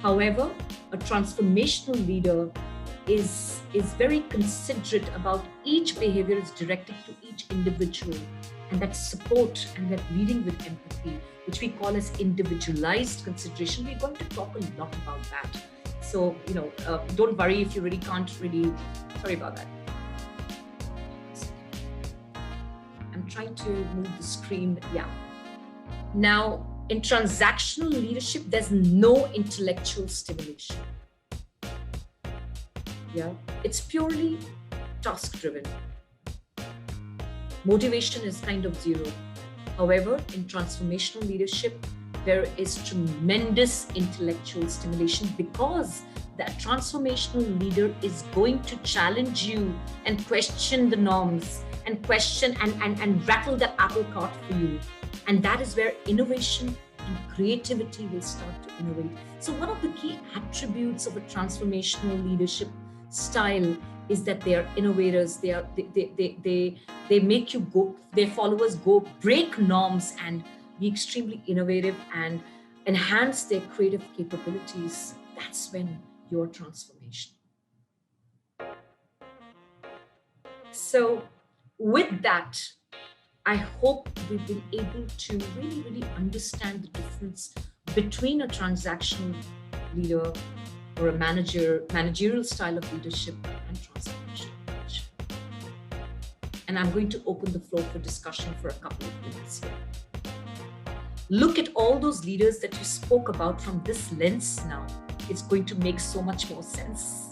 S1: However, a transformational leader is very considerate about each behavior is directed to each individual, and that support and that leading with empathy, which we call as individualized consideration. We're going to talk a lot about that. So, don't worry if you really can't really, sorry about that. I'm trying to move the screen, yeah. Now, in transactional leadership, there's no intellectual stimulation. Yeah, it's purely task-driven. Motivation is kind of zero. However, in transformational leadership, there is tremendous intellectual stimulation because that transformational leader is going to challenge you and question the norms and question and rattle the apple cart for you. And that is where innovation and creativity will start to innovate. So one of the key attributes of a transformational leadership style is that they are innovators. They make you go, their followers go break norms and be extremely innovative and enhance their creative capabilities. That's when you're transformational. So with that, I hope we've been able to really understand the difference between a transactional leader or a managerial style of leadership and transformational leadership. And I'm going to open the floor for discussion for a couple of minutes here. Look at all those leaders that you spoke about from this lens now. It's going to make so much more sense.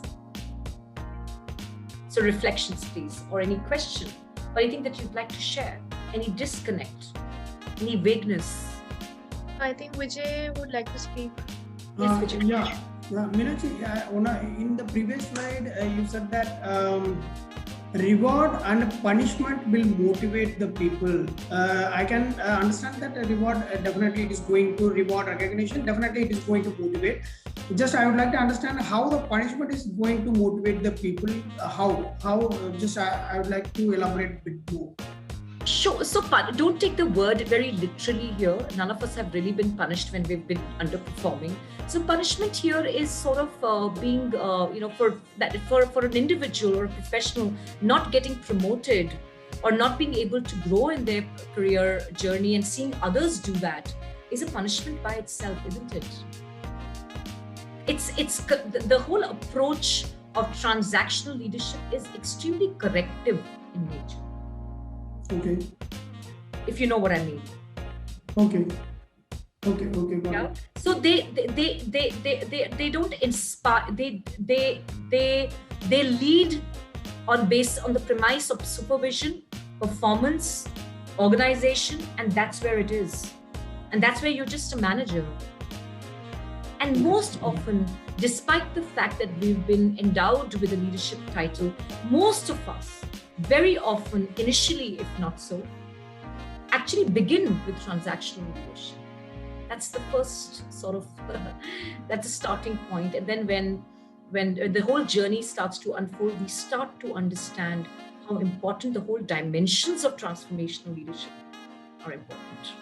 S1: So reflections, please, or any question, or anything that you'd like to share, any disconnect, any vagueness.
S3: I think Vijay would like to speak.
S1: Yes, Vijay.
S9: Yeah, Meenakshi, in the previous slide, you said that reward and punishment will motivate the people. I can understand that reward, definitely it is going to reward recognition, definitely it is going to motivate. Just I would like to understand how the punishment is going to motivate the people. How just I would like to elaborate a bit more.
S1: Sure. So don't take the word very literally here. None of us have really been punished when we've been underperforming. So punishment here is sort of being, for an individual or a professional not getting promoted or not being able to grow in their career journey and seeing others do that is a punishment by itself, isn't it? It's the whole approach of transactional leadership is extremely corrective in nature.
S9: Okay.
S1: If you know what I mean.
S9: Okay.
S1: Yeah. So they don't inspire. They lead based on the premise of supervision, performance, organization, and that's where it is. And that's where you're just a manager. And most often, despite the fact that we've been endowed with a leadership title, most of us, very often, initially, if not so, actually begin with transactional leadership. That's the first sort of, that's the starting point. And then when the whole journey starts to unfold, we start to understand how important the whole dimensions of transformational leadership are important.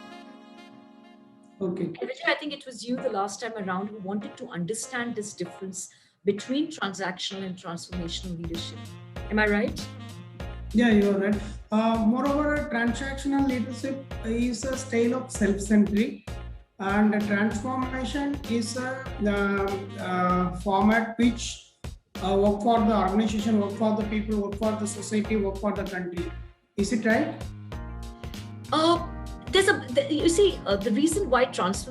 S9: Okay.
S1: And Vijay, I think it was you the last time around who wanted to understand this difference between transactional and transformational leadership. Am I right?
S9: Yeah, you are right. Moreover, transactional leadership is a style of self-centric, and transformation is a format which work for the organization, work for the people, work for the society, work for the country. Is it right?
S1: The reason why there's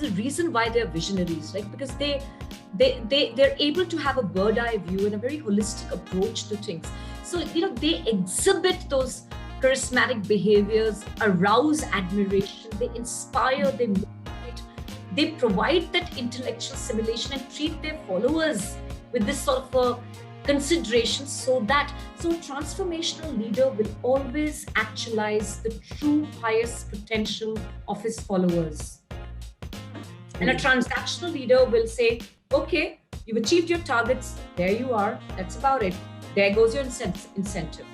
S1: a reason why they're visionaries, right? Because they're able to have a bird eye view and a very holistic approach to things. So, they exhibit those charismatic behaviors, arouse admiration, they inspire, they motivate, they provide that intellectual simulation and treat their followers with this sort of a consideration, so a transformational leader will always actualize the true highest potential of his followers. And a transactional leader will say, okay, you've achieved your targets, there you are, that's about it. There goes your incentive.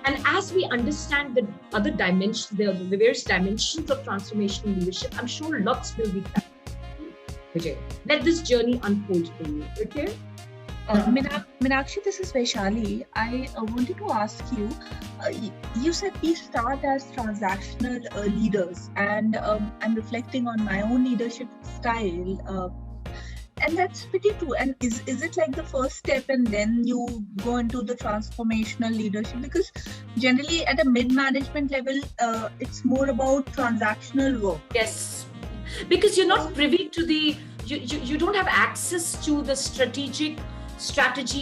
S1: And as we understand the other dimensions, the various dimensions of transformational leadership, I'm sure lots will be found. Vijay, let this journey unfold for you, okay?
S2: Meenakshi, this is Vaishali. I wanted to ask you, you said we start as transactional leaders, and I'm reflecting on my own leadership style. And that's pretty true. And is it like the first step and then you go into the transformational leadership? Because generally at a mid-management level, it's more about transactional work.
S1: Yes, because you're not privy to you don't have access to the strategy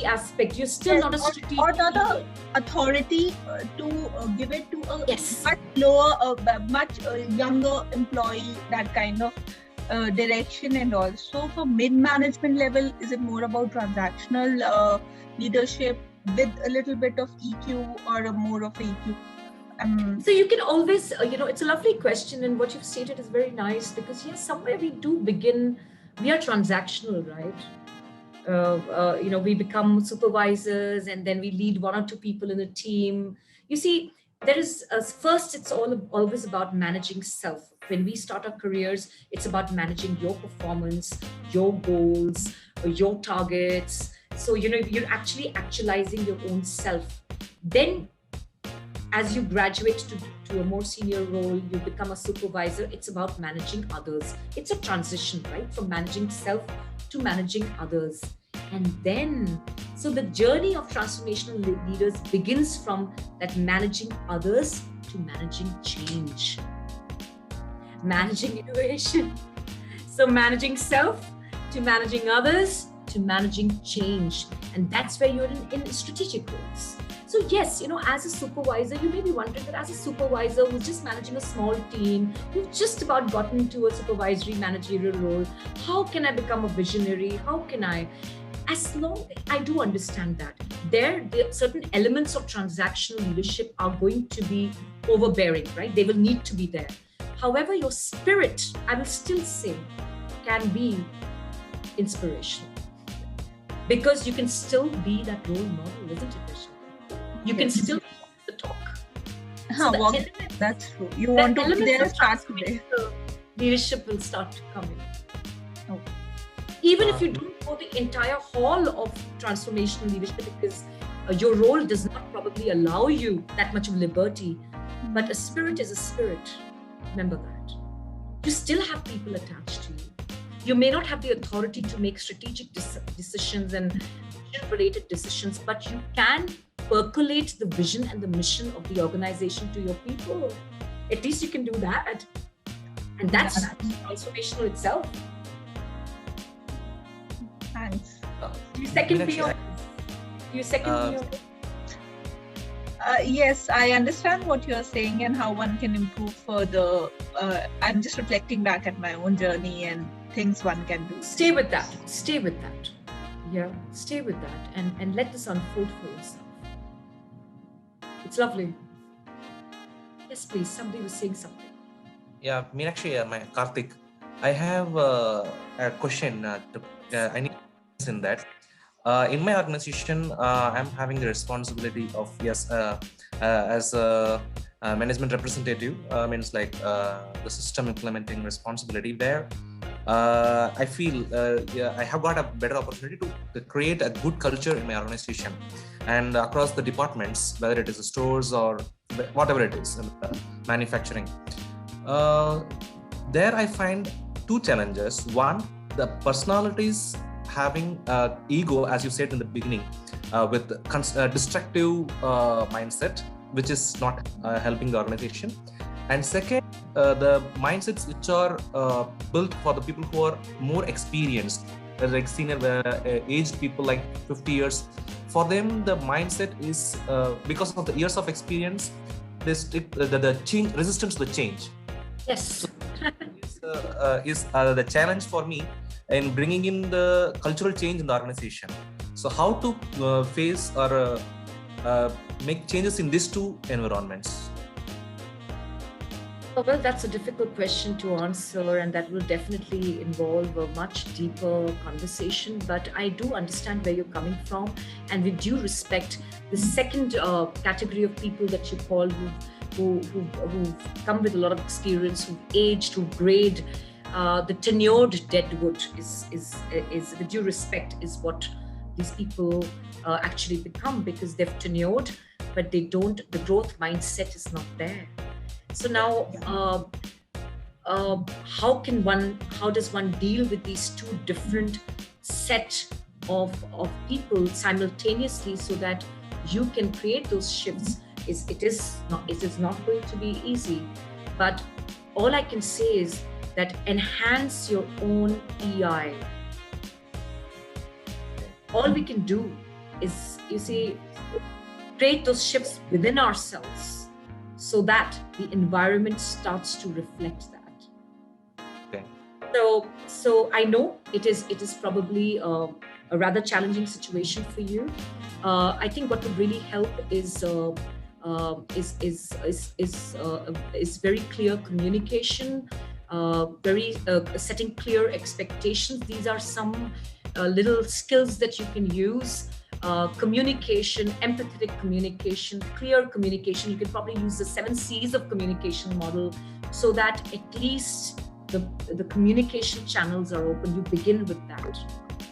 S1: aspect. You're still not a strategic
S2: or not the authority to give it to a
S1: much
S2: lower, much younger employee, that kind of direction and all. So for mid-management level, is it more about transactional leadership with a little bit of EQ or more of EQ?
S1: So you can always, it's a lovely question, and what you've stated is very nice, because somewhere we do begin, we are transactional, right? We become supervisors and then we lead one or two people in a team. You see, there is first, it's always about managing self. When we start our careers, it's about managing your performance, your goals, your targets. So, you're actually actualizing your own self. Then, as you graduate to a more senior role, you become a supervisor. It's about managing others. It's a transition, right? From managing self to managing others. And then, so the journey of transformational leaders begins from that managing others to managing change, managing innovation. So managing self to managing others to managing change. And that's where you're in strategic roles. So yes, as a supervisor, you may be wondering that as a supervisor who's just managing a small team, who've just about gotten to a supervisory managerial role, how can I become a visionary? How can I? As long I do understand that there certain elements of transactional leadership are going to be overbearing, right? They will need to be there. However, your spirit, I will still say, can be inspirational, because you can still be that role model, isn't it, Vishnu? You can still the talk. So
S2: that's true. You want to be there, start today.
S1: Leadership will start to come in. Okay. Even if you don't go the entire hall of transformational leadership, because your role does not probably allow you that much of liberty, but a spirit is a spirit. Remember that. You still have people attached to you. You may not have the authority to make strategic decisions and related decisions, but you can percolate the vision and the mission of the organization to your people. At least you can do that. And that's transformational itself.
S2: Thanks.
S1: Do you second me on?
S2: Yes, I understand what you're saying and how one can improve further. I'm just reflecting back at my own journey and things one can do.
S1: Stay with that. Yeah, stay with that and let this unfold for yourself. It's lovely. Yes, please. Somebody was saying something.
S8: Yeah, Meenakshi, Karthik, I have a question. I need in that. In my organization, I'm having the responsibility of as a management representative, means like the system implementing responsibility, where I feel I have got a better opportunity to create a good culture in my organization and across the departments, whether it is the stores or whatever it is, manufacturing. There I find two challenges. One, the personalities having ego, as you said in the beginning, with destructive mindset, which is not helping the organization. And second, the mindsets which are built for the people who are more experienced, like senior aged people, like 50 years. For them, the mindset is because of the years of experience, the change, resistance to the change.
S1: Yes.
S8: Is the challenge for me in bringing in the cultural change in the organization. So how to face or make changes in these two environments?
S1: Well, that's a difficult question to answer, and that will definitely involve a much deeper conversation. But I do understand where you're coming from, and with due respect, the second category of people that you call who've come with a lot of experience, who've aged, who've grayed, the tenured deadwood is with due respect, is what these people actually become, because they've tenured, but they don't. The growth mindset is not there. So now, how does one deal with these two different set of people simultaneously, so that you can create those shifts? It is not going to be easy, but all I can say is that enhance your own EI. All we can do is, create those shifts within ourselves, so that the environment starts to reflect that.
S8: Okay.
S1: So I know it is probably a rather challenging situation for you. I think what would really help is very clear communication, setting clear expectations. These are some little skills that you can use. Communication, empathetic communication, clear communication. You can probably use the 7 C's of communication model, so that at least the communication channels are open. You begin with that.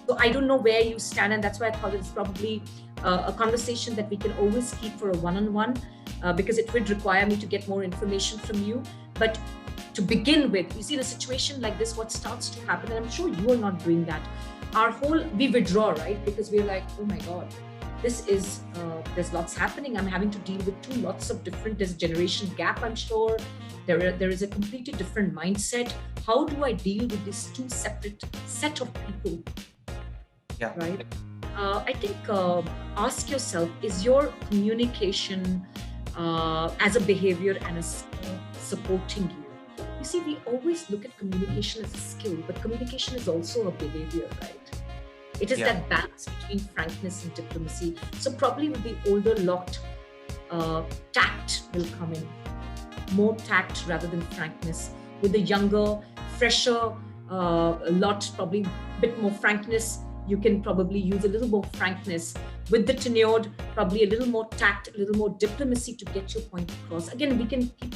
S1: So I don't know where you stand, and that's why I thought it's probably a conversation that we can always keep for a one-on-one, because it would require me to get more information from you. But to begin with, you see, in a situation like this, what starts to happen, and I'm sure you are not doing that, we withdraw, right? Because we're like, oh my God, this is, there's lots happening. I'm having to deal with lots of different, there's a generation gap, I'm sure. There is a completely different mindset. How do I deal with these two separate set of people?
S8: Yeah.
S1: Right? I think ask yourself, is your communication as a behavior and a skill supporting you? You see, we always look at communication as a skill, but communication is also a behavior, right? It is that balance between frankness and diplomacy. So probably with the older lot, tact will come in. More tact rather than frankness. With the younger, fresher lot, probably a bit more frankness. You can probably use a little more frankness. With the tenured, probably a little more tact, a little more diplomacy to get your point across. Again, we can keep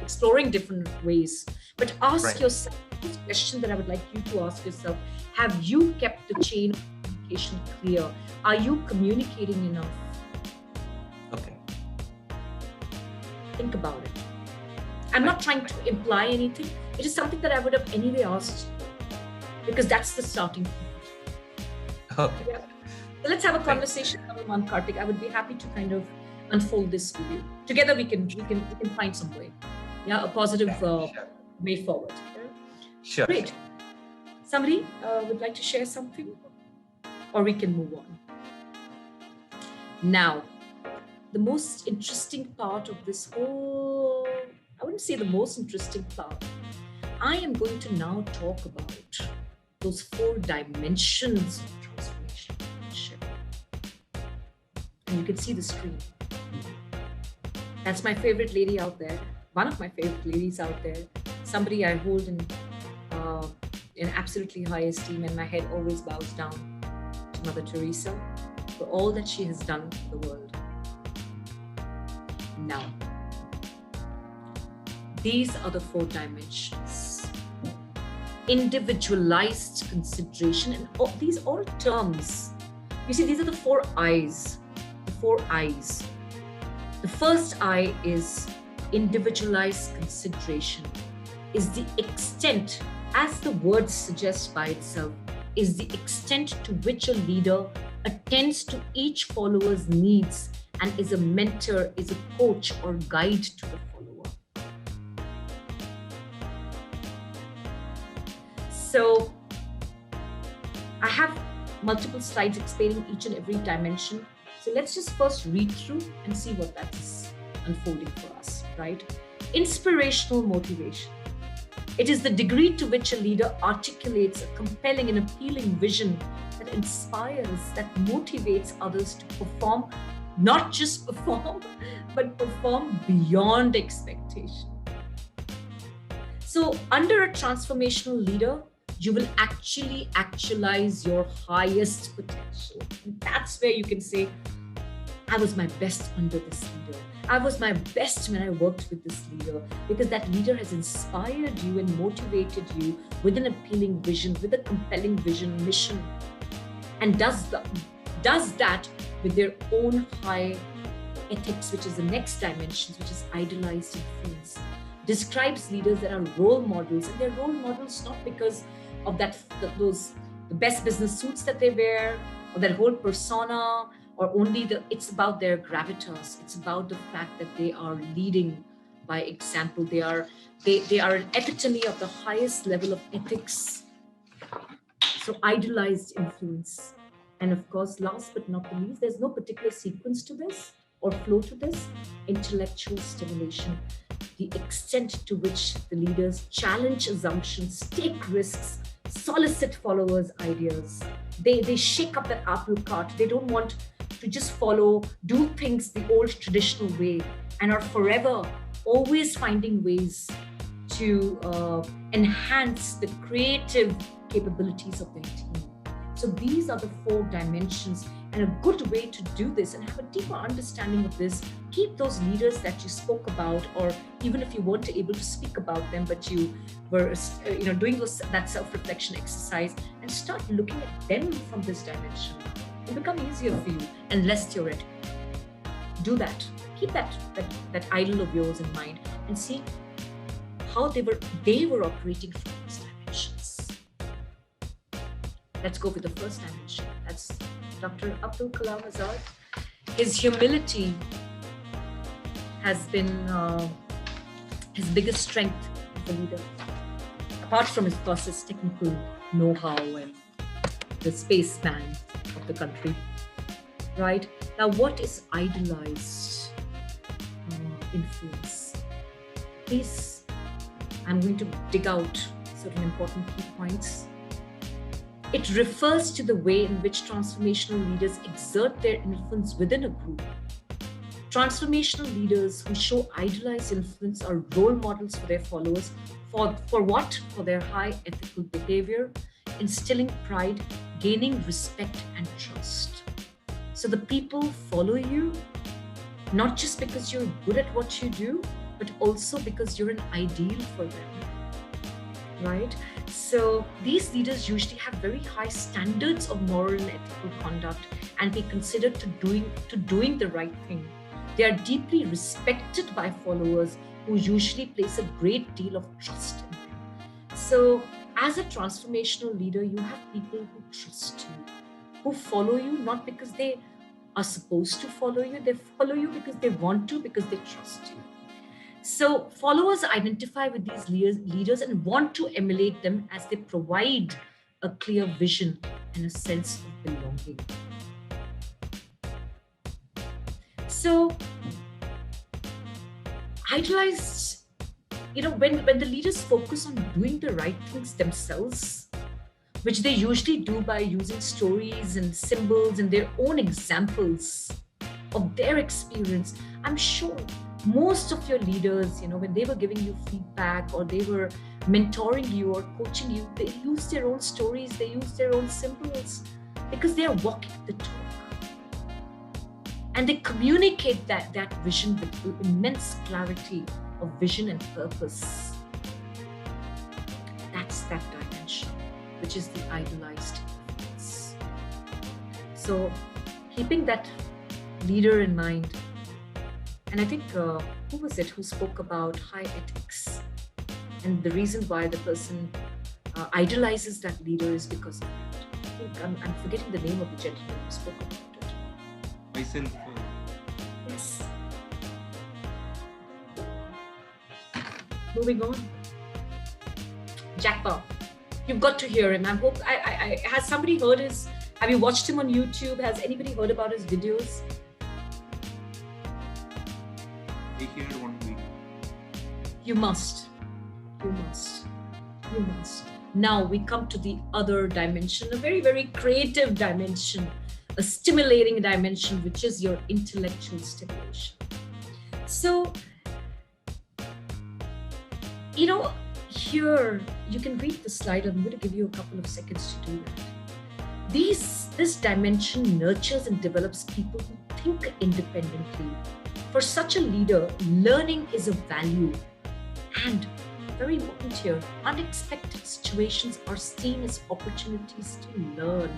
S1: exploring different ways, but ask yourself this question that I would like you to ask yourself: have you kept the chain of communication clear? Are you communicating enough?
S8: Okay.
S1: Think about it. I'm not trying to imply anything. It is something that I would have anyway asked, because that's the starting point.
S8: Okay.
S1: Yeah. So let's have a conversation on Karthik. I would be happy to kind of unfold this with you. Together we can find some way. Yeah, a positive way forward. Yeah?
S8: Sure.
S1: Great. Somebody would like to share something, or we can move on. Now, the most interesting part of this whole, I wouldn't say the most interesting part. I am going to now talk about those 4 dimensions of transformation. And you can see the screen. That's my favorite lady out there. One of my favorite ladies out there. Somebody I hold in absolutely high esteem, and my head always bows down to Mother Teresa for all that she has done for the world. Now, these are the 4 dimensions. Individualized consideration, and these all terms. You see, these are the 4 I's. The 4 I's. The first I is individualized consideration, is the extent, as the word suggests by itself, is the extent to which a leader attends to each follower's needs and is a mentor, is a coach or guide to the follower. So I have multiple slides explaining each and every dimension. So let's just first read through and see what that's unfolding for us, right? Inspirational motivation. It is the degree to which a leader articulates a compelling and appealing vision that inspires, that motivates others to perform, not just perform, but perform beyond expectation. So under a transformational leader, you will actually actualize your highest potential. And that's where you can say, I was my best under this leader. I was my best when I worked with this leader, because that leader has inspired you and motivated you with an appealing vision, with a compelling vision, mission, and does that with their own high ethics, which is the next dimension, which is idolized influence. Describes leaders that are role models, and they're role models not because of the best business suits that they wear, or that whole persona, or only it's about their gravitas. It's about the fact that they are leading by example. They are an epitome of the highest level of ethics. So idolized influence. And of course, last but not the least, there's no particular sequence to this or flow to this. Intellectual stimulation. The extent to which the leaders challenge assumptions, take risks, solicit followers' ideas. They shake up that apple cart. They don't want to just do things the old traditional way, and are forever always finding ways to enhance the creative capabilities of their team. So these are the 4 dimensions, and a good way to do this and have a deeper understanding of this, keep those leaders that you spoke about, or even if you weren't able to speak about them, but you were doing that self-reflection exercise, and start looking at them from this dimension. It'll become easier for you and less theoretical. Do that. Keep that idol of yours in mind and see how they were operating from these dimensions. Let's go with the first dimension. That's Dr. Abdul Kalam Azad. His humility has been his biggest strength as a leader. Apart from his technical know-how and the spaceman of the country, right? Now, what is idolized influence? Please, I'm going to dig out certain important key points. It refers to the way in which transformational leaders exert their influence within a group. Transformational leaders who show idolized influence are role models for their followers. For what? For their high ethical behavior, instilling pride, gaining respect and trust. So the people follow you, not just because you're good at what you do, but also because you're an ideal for them, right? So these leaders usually have very high standards of moral and ethical conduct and be considered to doing the right thing. They are deeply respected by followers who usually place a great deal of trust in them. So as a transformational leader, you have people who trust you, who follow you not because they are supposed to follow you, they follow you because they want to, because they trust you. So followers identify with these leaders and want to emulate them as they provide a clear vision and a sense of belonging. So idolized, when the leaders focus on doing the right things themselves, which they usually do by using stories and symbols and their own examples of their experience, I'm sure most of your leaders, when they were giving you feedback or they were mentoring you or coaching you, they use their own stories, they use their own symbols, because they are walking the talk. And they communicate that vision with immense clarity of vision and purpose. That's that dimension, which is the idealized influence. So keeping that leader in mind, and I think, who was it who spoke about high ethics? And the reason why the person idolizes that leader is because of that. I think I'm forgetting the name of the gentleman who spoke about it.
S4: Myself.
S1: Yes. Moving on. Jack Ma. You've got to hear him. I hope. Has somebody heard his? Have you watched him on YouTube? Has anybody heard about his videos?
S4: I heard one week.
S1: You must. You must. You must. Now we come to the other dimension, a very, very creative dimension, a stimulating dimension, which is your intellectual stimulation. So, here you can read the slide. I'm going to give you a couple of seconds to do that. This dimension nurtures and develops people who think independently. For such a leader, learning is a value. And very important here, unexpected situations are seen as opportunities to learn.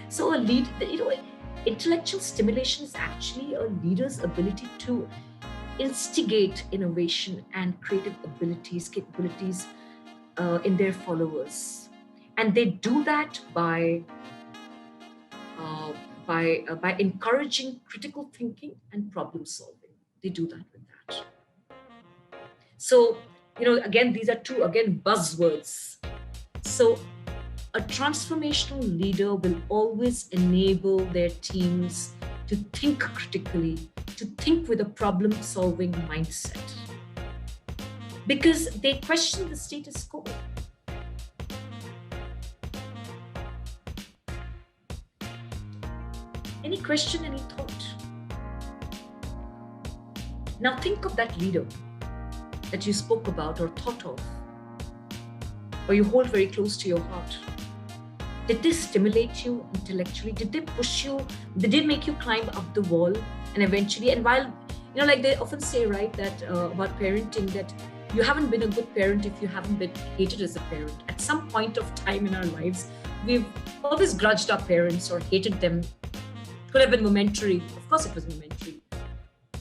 S1: So intellectual stimulation is actually a leader's ability to instigate innovation and creative capabilities in their followers. And they do that by encouraging critical thinking and problem solving. They do that with that. So, again, these are two, buzzwords. So a transformational leader will always enable their teams to think critically, to think with a problem-solving mindset, because they question the status quo. Any question, any thought? Now think of that leader that you spoke about or thought of, or you hold very close to your heart. Did they stimulate you intellectually? Did they push you? Did they make you climb up the wall? And eventually, and while, like they often say, right, that about parenting, that you haven't been a good parent if you haven't been hated as a parent. At some point of time in our lives, we've always grudged our parents or hated them. Could have been momentary. Of course, it was momentary.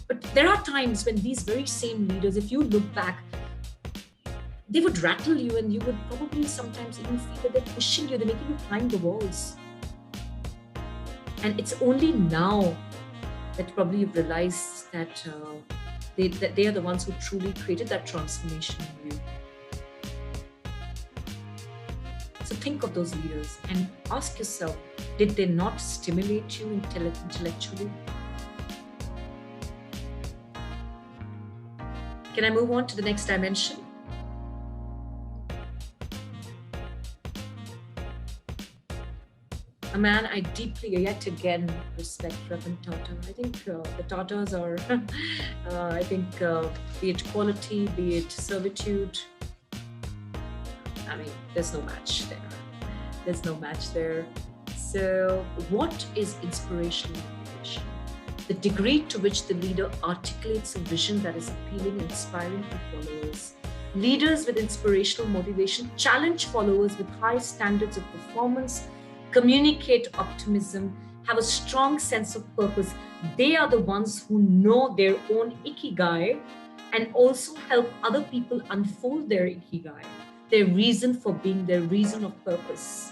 S1: But there are times when these very same leaders, if you look back, they would rattle you, and you would probably sometimes even feel that they're pushing you, they're making you climb the walls. And it's only now that probably you've realized that they are the ones who truly created that transformation in you. So think of those leaders and ask yourself, did they not stimulate you intellectually? Can I move on to the next dimension? A man I deeply, yet again, respect, Ratan Tata. I think the Tatas are, be it quality, be it servitude, there's no match there. There's no match there. So what is inspirational motivation? The degree to which the leader articulates a vision that is appealing and inspiring to followers. Leaders with inspirational motivation challenge followers with high standards of performance, communicate optimism, have a strong sense of purpose. They are the ones who know their own ikigai and also help other people unfold their ikigai, their reason for being, their reason of purpose.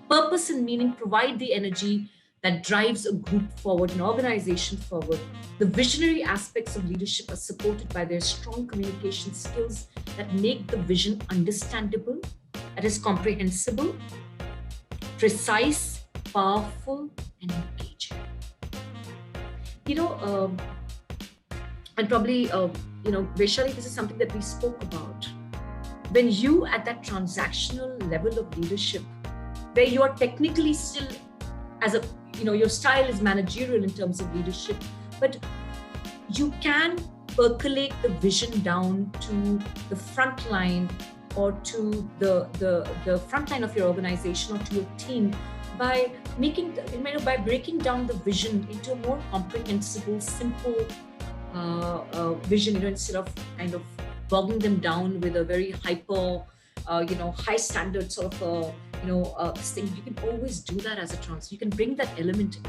S1: Purpose and meaning provide the energy that drives a group forward, an organization forward. The visionary aspects of leadership are supported by their strong communication skills that make the vision understandable, that is comprehensible, precise, powerful, and engaging. And probably, Vaishali, this is something that we spoke about. When you at that transactional level of leadership, where you are technically still your style is managerial in terms of leadership, but you can percolate the vision down to the front line or to the front line of your organization or to your team by by breaking down the vision into a more comprehensible, simple vision, instead of kind of bogging them down with a very hyper, high standard sort of, this thing. You can always do that as a transfer. You can bring that element in.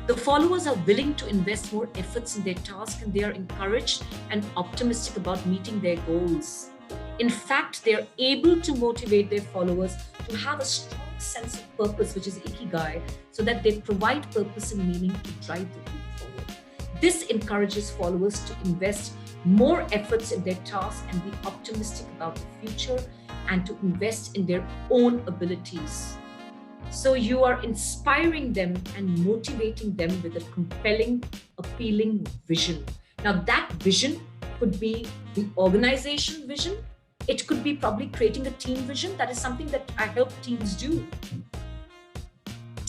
S1: The followers are willing to invest more efforts in their task, and they are encouraged and optimistic about meeting their goals. In fact, they are able to motivate their followers to have a strong sense of purpose, which is ikigai, so that they provide purpose and meaning to drive the group forward. This encourages followers to invest more efforts in their tasks and be optimistic about the future and to invest in their own abilities. So you are inspiring them and motivating them with a compelling, appealing vision. Now that vision could be the organization vision. It could be probably creating a team vision. That is something that I help teams do.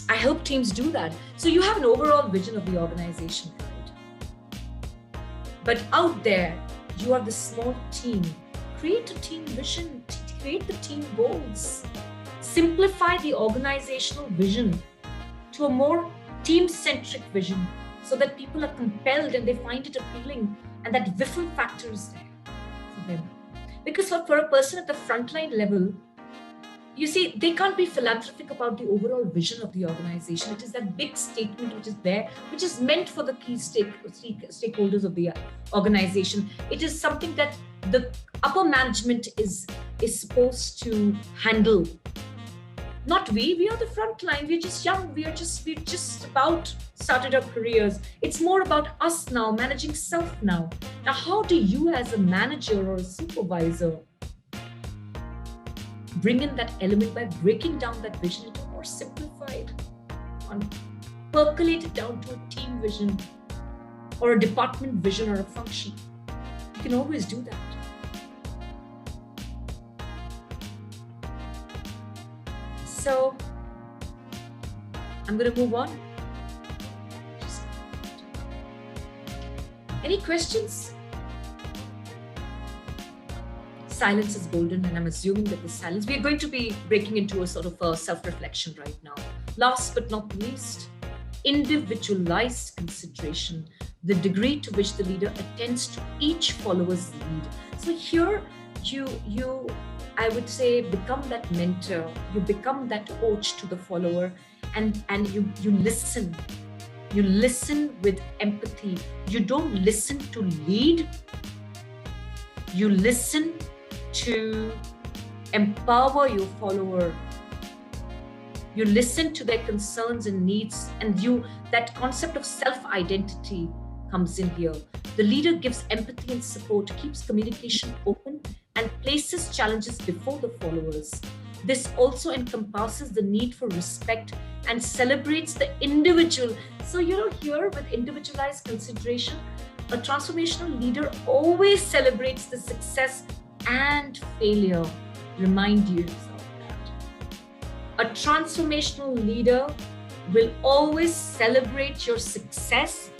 S1: I help teams do that. So you have an overall vision of the organization, right? But out there, you are the small team. Create a team vision, create the team goals. Simplify the organizational vision to a more team-centric vision so that people are compelled and they find it appealing, and that whiffle factor is there for them. Because for a person at the frontline level, you see, they can't be philanthropic about the overall vision of the organization. It is that big statement which is there, which is meant for the key stakeholders of the organization. It is something that the upper management is supposed to handle. Not we are the front line. We're just young. We're just about started our careers. It's more about us now, managing self now. Now, how do you as a manager or a supervisor bring in that element by breaking down that vision into a more simplified one, percolate it down to a team vision or a department vision or a function? You can always do that. So I'm going to move on. Any questions? Silence is golden, and I'm assuming that the silence, we're going to be breaking into a sort of a self-reflection right now. Last but not least, individualized consideration, the degree to which the leader attends to each follower's need. So here you I would say, become that mentor, you become that coach to the follower, and you listen. You listen with empathy. You don't listen to lead. You listen to empower your follower. You listen to their concerns and needs, and that concept of self-identity comes in here. The leader gives empathy and support, keeps communication open, and places challenges before the followers. This also encompasses the need for respect and celebrates the individual. So, here with individualized consideration, a transformational leader always celebrates the success and failure. Remind yourself that. A transformational leader will always celebrate your success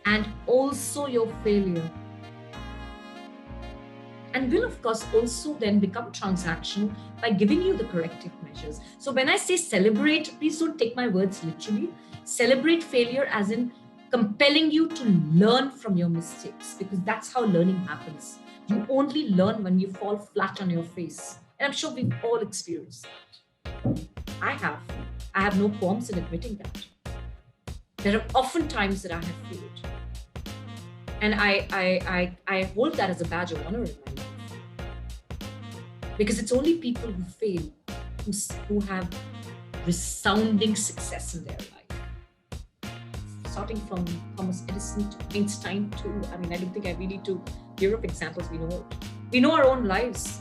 S1: and also your failure. And will, of course, also then become transactional by giving you the corrective measures. So when I say celebrate, please don't take my words literally. Celebrate failure as in compelling you to learn from your mistakes, because that's how learning happens. You only learn when you fall flat on your face. And I'm sure we've all experienced that. I have no qualms in admitting that. There are often times that I have failed. And I hold that as a badge of honor in my life. Because it's only people who fail who have resounding success in their life. Starting from Thomas Edison to Einstein to, I don't think I really need to hear of examples. We know our own lives.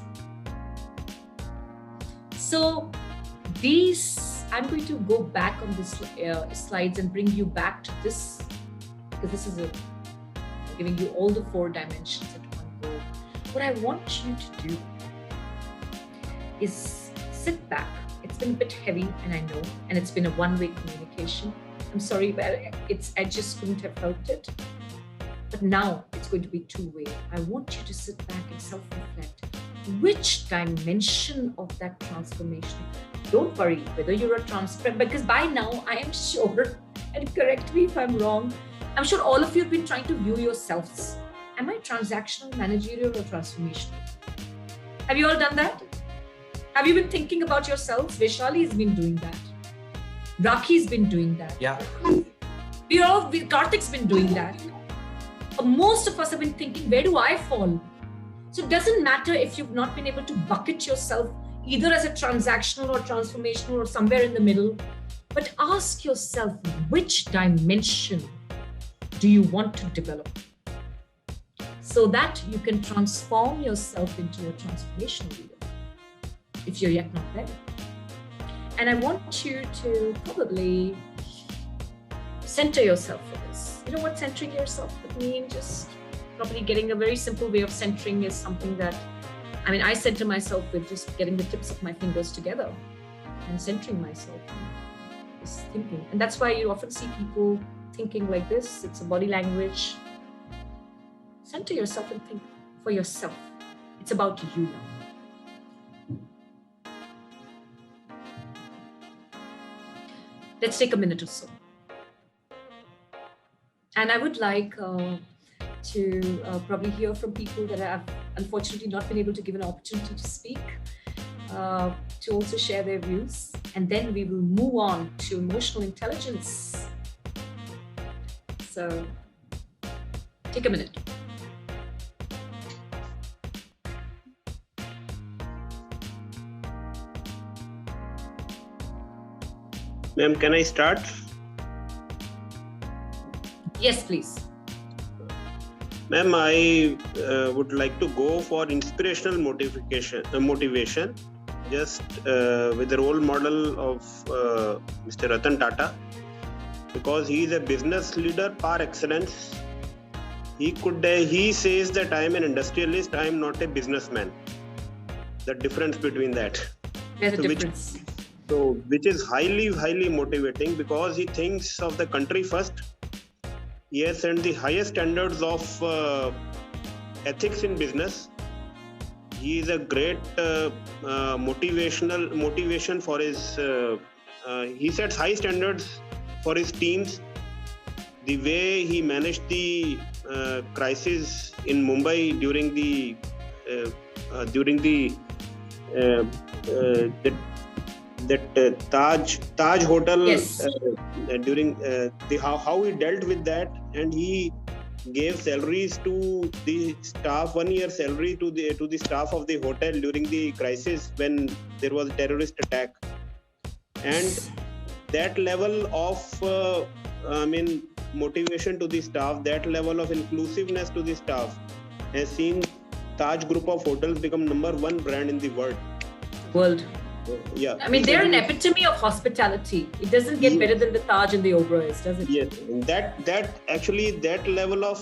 S1: So I'm going to go back on this slides and bring you back to this, because this is giving you all the 4 dimensions at one go. What I want you to do is sit back. It's been a bit heavy, and I know, and it's been a one-way communication. I'm sorry, but I just couldn't have helped it. But now it's going to be two-way. I want you to sit back and self-reflect. Which dimension of that transformation? Don't worry whether you're a transparent, because by now I am sure, and correct me if I'm wrong, I'm sure all of you have been trying to view yourselves. Am I transactional, managerial, or transformational? Have you all done that? Have you been thinking about yourselves? Vaishali has been doing that. Rakhi's been doing that.
S8: Yeah.
S1: Karthik's been doing that. Most of us have been thinking, where do I fall? So it doesn't matter if you've not been able to bucket yourself either as a transactional or transformational or somewhere in the middle, but ask yourself, which dimension do you want to develop so that you can transform yourself into a transformational leader if you're yet not there. And I want you to probably center yourself for this. You know what centering yourself would mean? Just probably getting a very simple way of centering is something that, I center myself with just getting the tips of my fingers together and centering myself, just thinking. And that's why you often see people thinking like this. It's a body language. Center yourself and think for yourself. It's about you now. Let's take a minute or so. And I would like to probably hear from people that have unfortunately not been able to give an opportunity to speak, to also share their views. And then we will move on to emotional intelligence. So take a minute.
S6: Ma'am, can I start?
S1: Yes, please.
S6: Ma'am, I would like to go for inspirational motivation, just with the role model of Mr. Ratan Tata, because he is a business leader par excellence. He says that I am an industrialist, I am not a businessman. The difference between that.
S1: There's a difference.
S6: Which is highly motivating, because he thinks of the country first. Yes, and the highest standards of ethics in business. He is a great motivation for his. He sets high standards for his teams. The way he managed the crisis in Mumbai during the Taj Hotel,
S1: yes.
S6: During how he dealt with that, and he gave salaries to the staff, 1 year salary to the staff of the hotel during the crisis when there was a terrorist attack. And that level of motivation to the staff, that level of inclusiveness to the staff has seen Taj Group of Hotels become #1 brand in the world. Yeah,
S1: they're an epitome of hospitality. It doesn't get better than the Taj and the Oberois, does it?
S6: Yes, that level of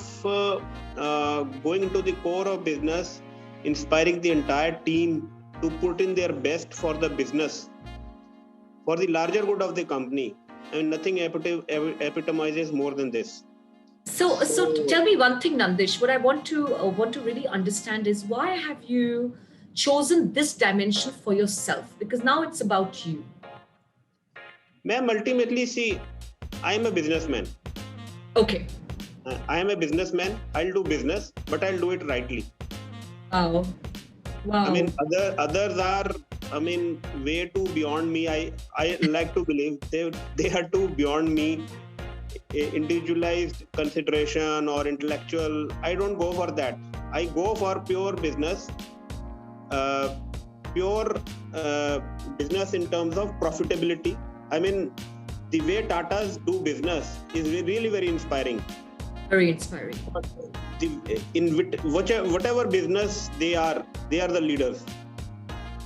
S6: going into the core of business, inspiring the entire team to put in their best for the business, for the larger good of the company. Nothing epitomizes more than this.
S1: So tell me one thing, Nandish. What I want to really understand is, why have you chosen this dimension for yourself? Because now it's about you.
S6: Ma'am, ultimately, see, I am a businessman.
S1: Okay.
S6: I am a businessman. I'll do business, but I'll do it rightly.
S1: Wow.
S6: Others are, way too beyond me. I like to believe they are too beyond me. Individualized consideration or intellectual, I don't go for that. I go for pure business. Business in terms of profitability. The way Tatas do business is really very inspiring.
S1: Very inspiring.
S6: Whatever business they are the leaders.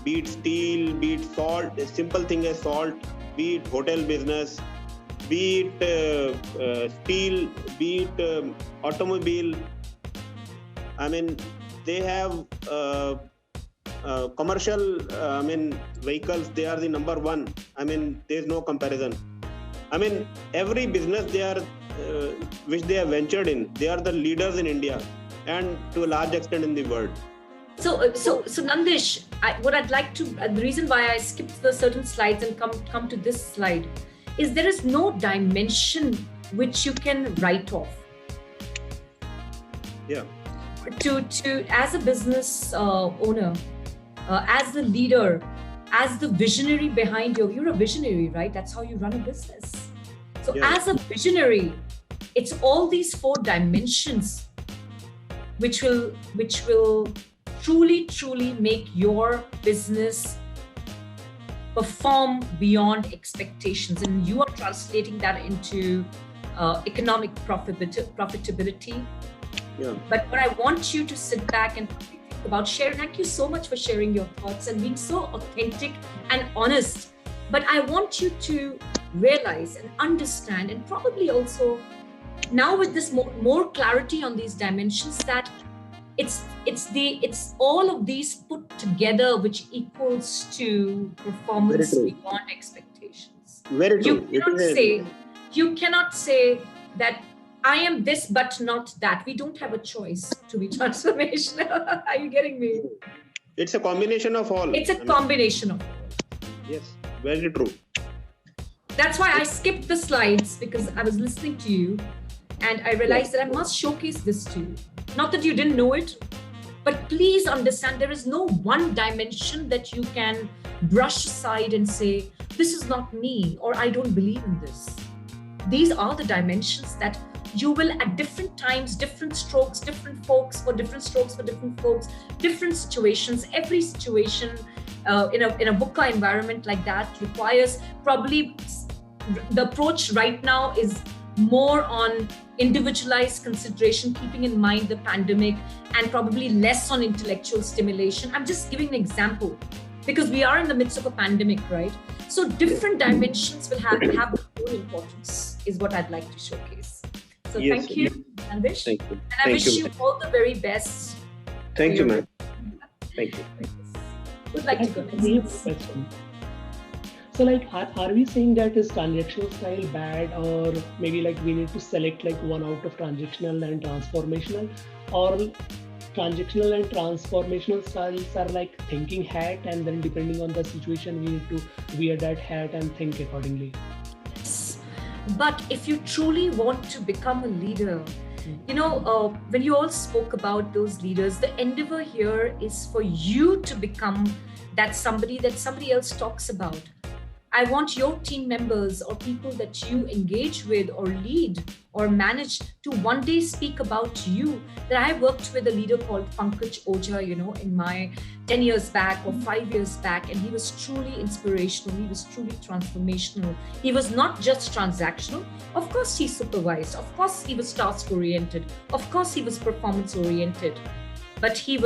S6: Be it steel, be it salt, a simple thing as salt, be it hotel business, be it steel, be it automobile. They have commercial vehicles. They are the #1. There's no comparison. Every business they are which they have ventured in. They are the leaders in India and to a large extent in the world.
S1: So Nandish, what I'd like to, the reason why I skipped the certain slides and come to this slide is there is no dimension which you can write off.
S6: Yeah.
S1: To as a business owner, as the leader, as the visionary behind you're a visionary, right? That's how you run a business. So
S6: Yeah.
S1: as a visionary, it's all these 4 dimensions which will truly make your business perform beyond expectations, and you are translating that into economic profitability.
S6: Yeah.
S1: But what I want you to sit back and think about, share. Thank you so much for sharing your thoughts and being so authentic and honest. But I want you to realize and understand, and probably also now with this more clarity on these dimensions, that it's all of these put together which equals to performance beyond expectations.
S6: Very true.
S1: You cannot say that I am this but not that. We don't have a choice to be transformational. Are you getting me?
S6: It's a combination of all.
S1: It's a combination of all.
S6: Yes, very true.
S1: That's why I skipped the slides, because I was listening to you and I realized that I must showcase this to you. Not that you didn't know it, but please understand there is no one dimension that you can brush aside and say, this is not me, or I don't believe in this. These are the dimensions that you will at different times, different strokes, different folks for different strokes for different folks, different situations. Every situation in a VUCA environment like that requires probably the approach right now is more on individualized consideration, keeping in mind the pandemic, and probably less on intellectual stimulation. I'm just giving an example because we are in the midst of a pandemic, right? So different dimensions will have their own importance, is what I'd like to showcase. So
S6: Yes,
S1: thank you, Nandish.
S6: Thank you.
S1: And I wish you all the very best.
S6: Thank you, ma'am. Thank you.
S1: Would like to go next.
S10: Question. So like, are we saying that is transactional style bad, or maybe like we need to select like one out of transactional and transformational, or transactional and transformational styles are like thinking hat, and then depending on the situation, we need to wear that hat and think accordingly?
S1: But if you truly want to become a leader, you know, when you all spoke about those leaders, the endeavor here is for you to become that somebody else talks about. I want your team members or people that you engage with or lead or manage to one day speak about you. That I worked with a leader called Pankaj Oja, you know, in my 10 years back or 5 years back, and he was truly inspirational. He was truly transformational. He was not just transactional. Of course, he supervised. Of course, he was task oriented. Of course, he was performance oriented. But he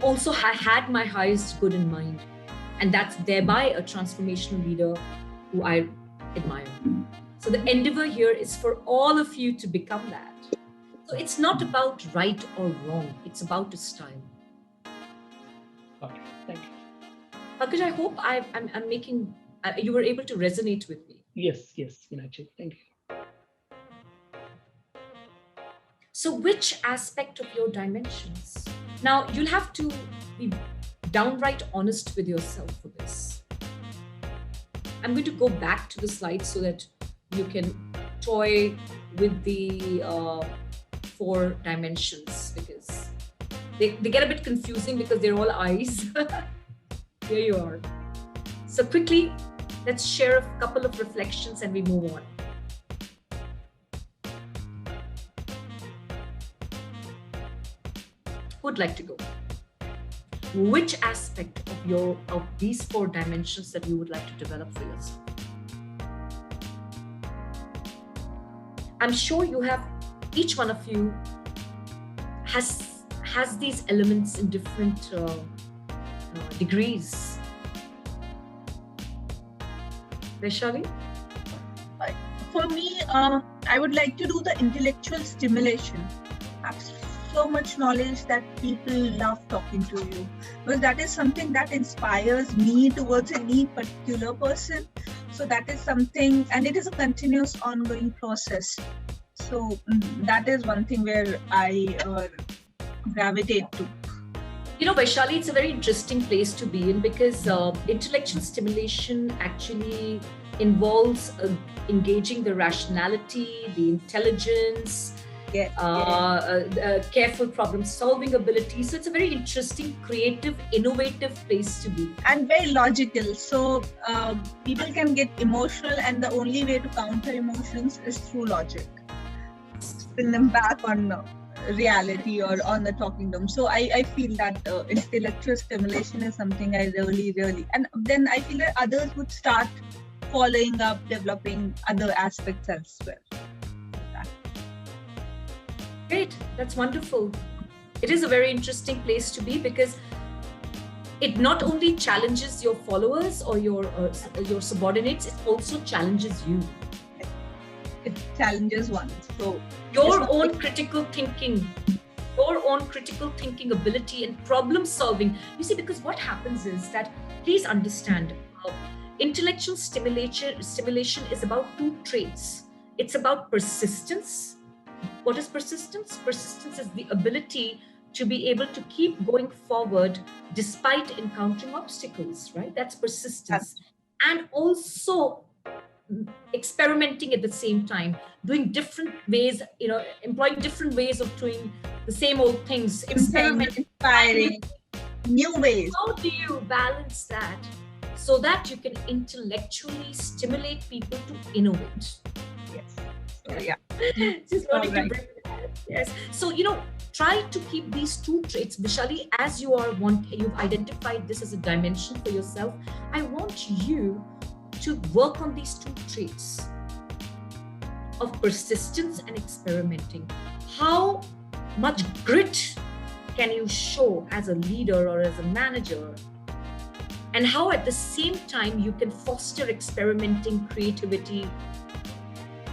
S1: also had my highest good in mind. And that's thereby a transformational leader who I admire. So the endeavor here is for all of you to become that. So it's not about right or wrong. It's about a style.
S10: Okay, thank you.
S1: Pankaj, I hope I'm making, you were able to resonate with me.
S10: Yes, Meenakshi, thank you.
S1: So which aspect of your dimensions? Now, you'll have to be downright honest with yourself for this. I'm going to go back to the slides so that you can toy with the 4 dimensions, because they get a bit confusing because they're all eyes. Here you are. So quickly, let's share a couple of reflections and we move on. Who'd like to go? Which aspect of these 4 dimensions that you would like to develop for yourself? I'm sure you have, each one of you has these elements in different degrees. Vaishali?
S2: For me, I would like to do the intellectual stimulation. So much knowledge that people love talking to you, because that is something that inspires me towards any particular person. So that is something, and it is a continuous ongoing process. So that is one thing where I gravitate to.
S1: Vaishali, it's a very interesting place to be in because intellectual stimulation actually involves engaging the rationality, the intelligence, careful problem-solving ability. So it's a very interesting, creative, innovative place to be.
S2: And very logical. So people can get emotional, and the only way to counter emotions is through logic. Bring them back on reality or on the talking term. So I feel that intellectual stimulation is something I really, and then I feel that others would start following up, developing other aspects as well.
S1: Great, that's wonderful. It is a very interesting place to be because it not only challenges your followers or your subordinates, it also challenges you.
S2: It challenges one. So
S1: your own critical thinking ability and problem solving. You see, because what happens is that, please understand, intellectual stimulation is about two traits. It's about persistence. What is persistence? Persistence is the ability to be able to keep going forward despite encountering obstacles, right? That's persistence. And also experimenting at the same time, doing different ways, employing different ways of doing the same old things.
S2: Inspiring new ways.
S1: How do you balance that so that you can intellectually stimulate people to innovate?
S2: Yes. So, yeah.
S1: Just wanting to bring that. Yes. So, try to keep these two traits. Vishali, as you've identified this as a dimension for yourself, I want you to work on these two traits of persistence and experimenting. How much grit can you show as a leader or as a manager? And how at the same time you can foster experimenting, creativity.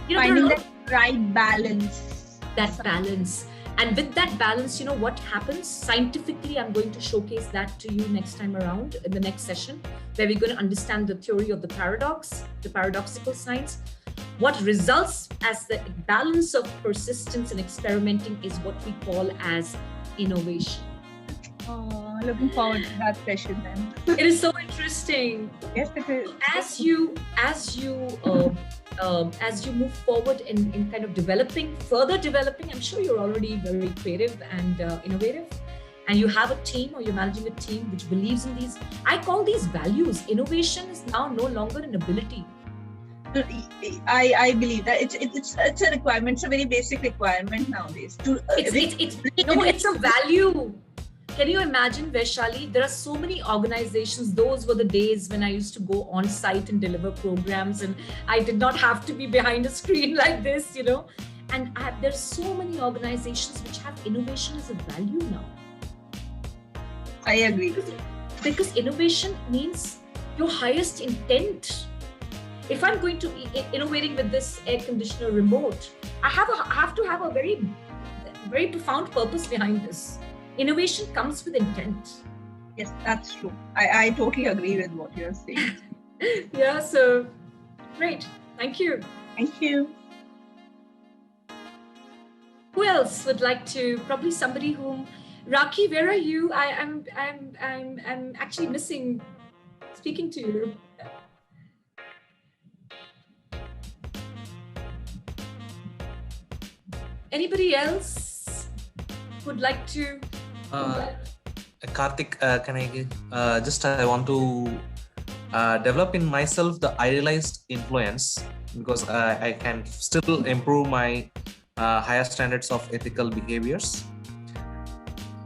S2: Finding that right balance.
S1: That balance. And with that balance, what happens? Scientifically, I'm going to showcase that to you next time around in the next session, where we're going to understand the theory of the paradox, the paradoxical science. What results as the balance of persistence and experimenting is what we call as innovation.
S2: Oh, looking forward to that session then.
S1: It is so interesting.
S2: Yes, it is.
S1: As you move forward in kind of further developing, I'm sure you're already very creative and innovative, and you have a team or you're managing a team which believes in these. I call these values. Innovation is now no longer an ability.
S2: I believe that it's a requirement. It's a very basic requirement nowadays.
S1: It's a value. Can you imagine, Vaishali? There are so many organizations. Those were the days when I used to go on site and deliver programs, and I did not have to be behind a screen like this, And there's so many organizations which have innovation as a value now.
S2: I agree.
S1: Because innovation means your highest intent. If I'm going to be innovating with this air conditioner remote, I have to have a very, very profound purpose behind this. Innovation comes with intent.
S2: Yes, that's true. I totally agree with what you're saying.
S1: Yeah, so great. Thank you.
S2: Thank you.
S1: Who else would like to? Probably somebody whom. Raki, where are you? I'm actually missing speaking to you. Anybody else would like to?
S8: Karthik, can I I want to develop in myself the idealized influence, because I can still improve my higher standards of ethical behaviors.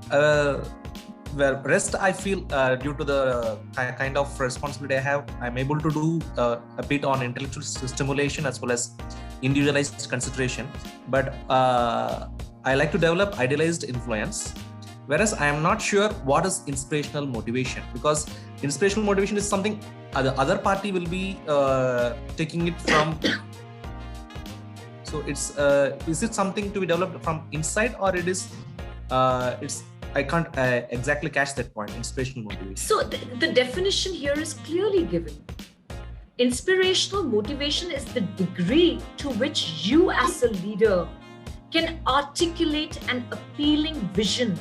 S8: Where rest, I feel due to the kind of responsibility I have, I'm able to do a bit on intellectual stimulation as well as individualized consideration. But I like to develop idealized influence. Whereas I am not sure what is inspirational motivation, because inspirational motivation is something the other party will be taking it from. So it's is it something to be developed from inside, or it is I can't exactly catch that point. Inspirational motivation.
S1: So the definition here is clearly given. Inspirational motivation is the degree to which you as a leader can articulate an appealing vision.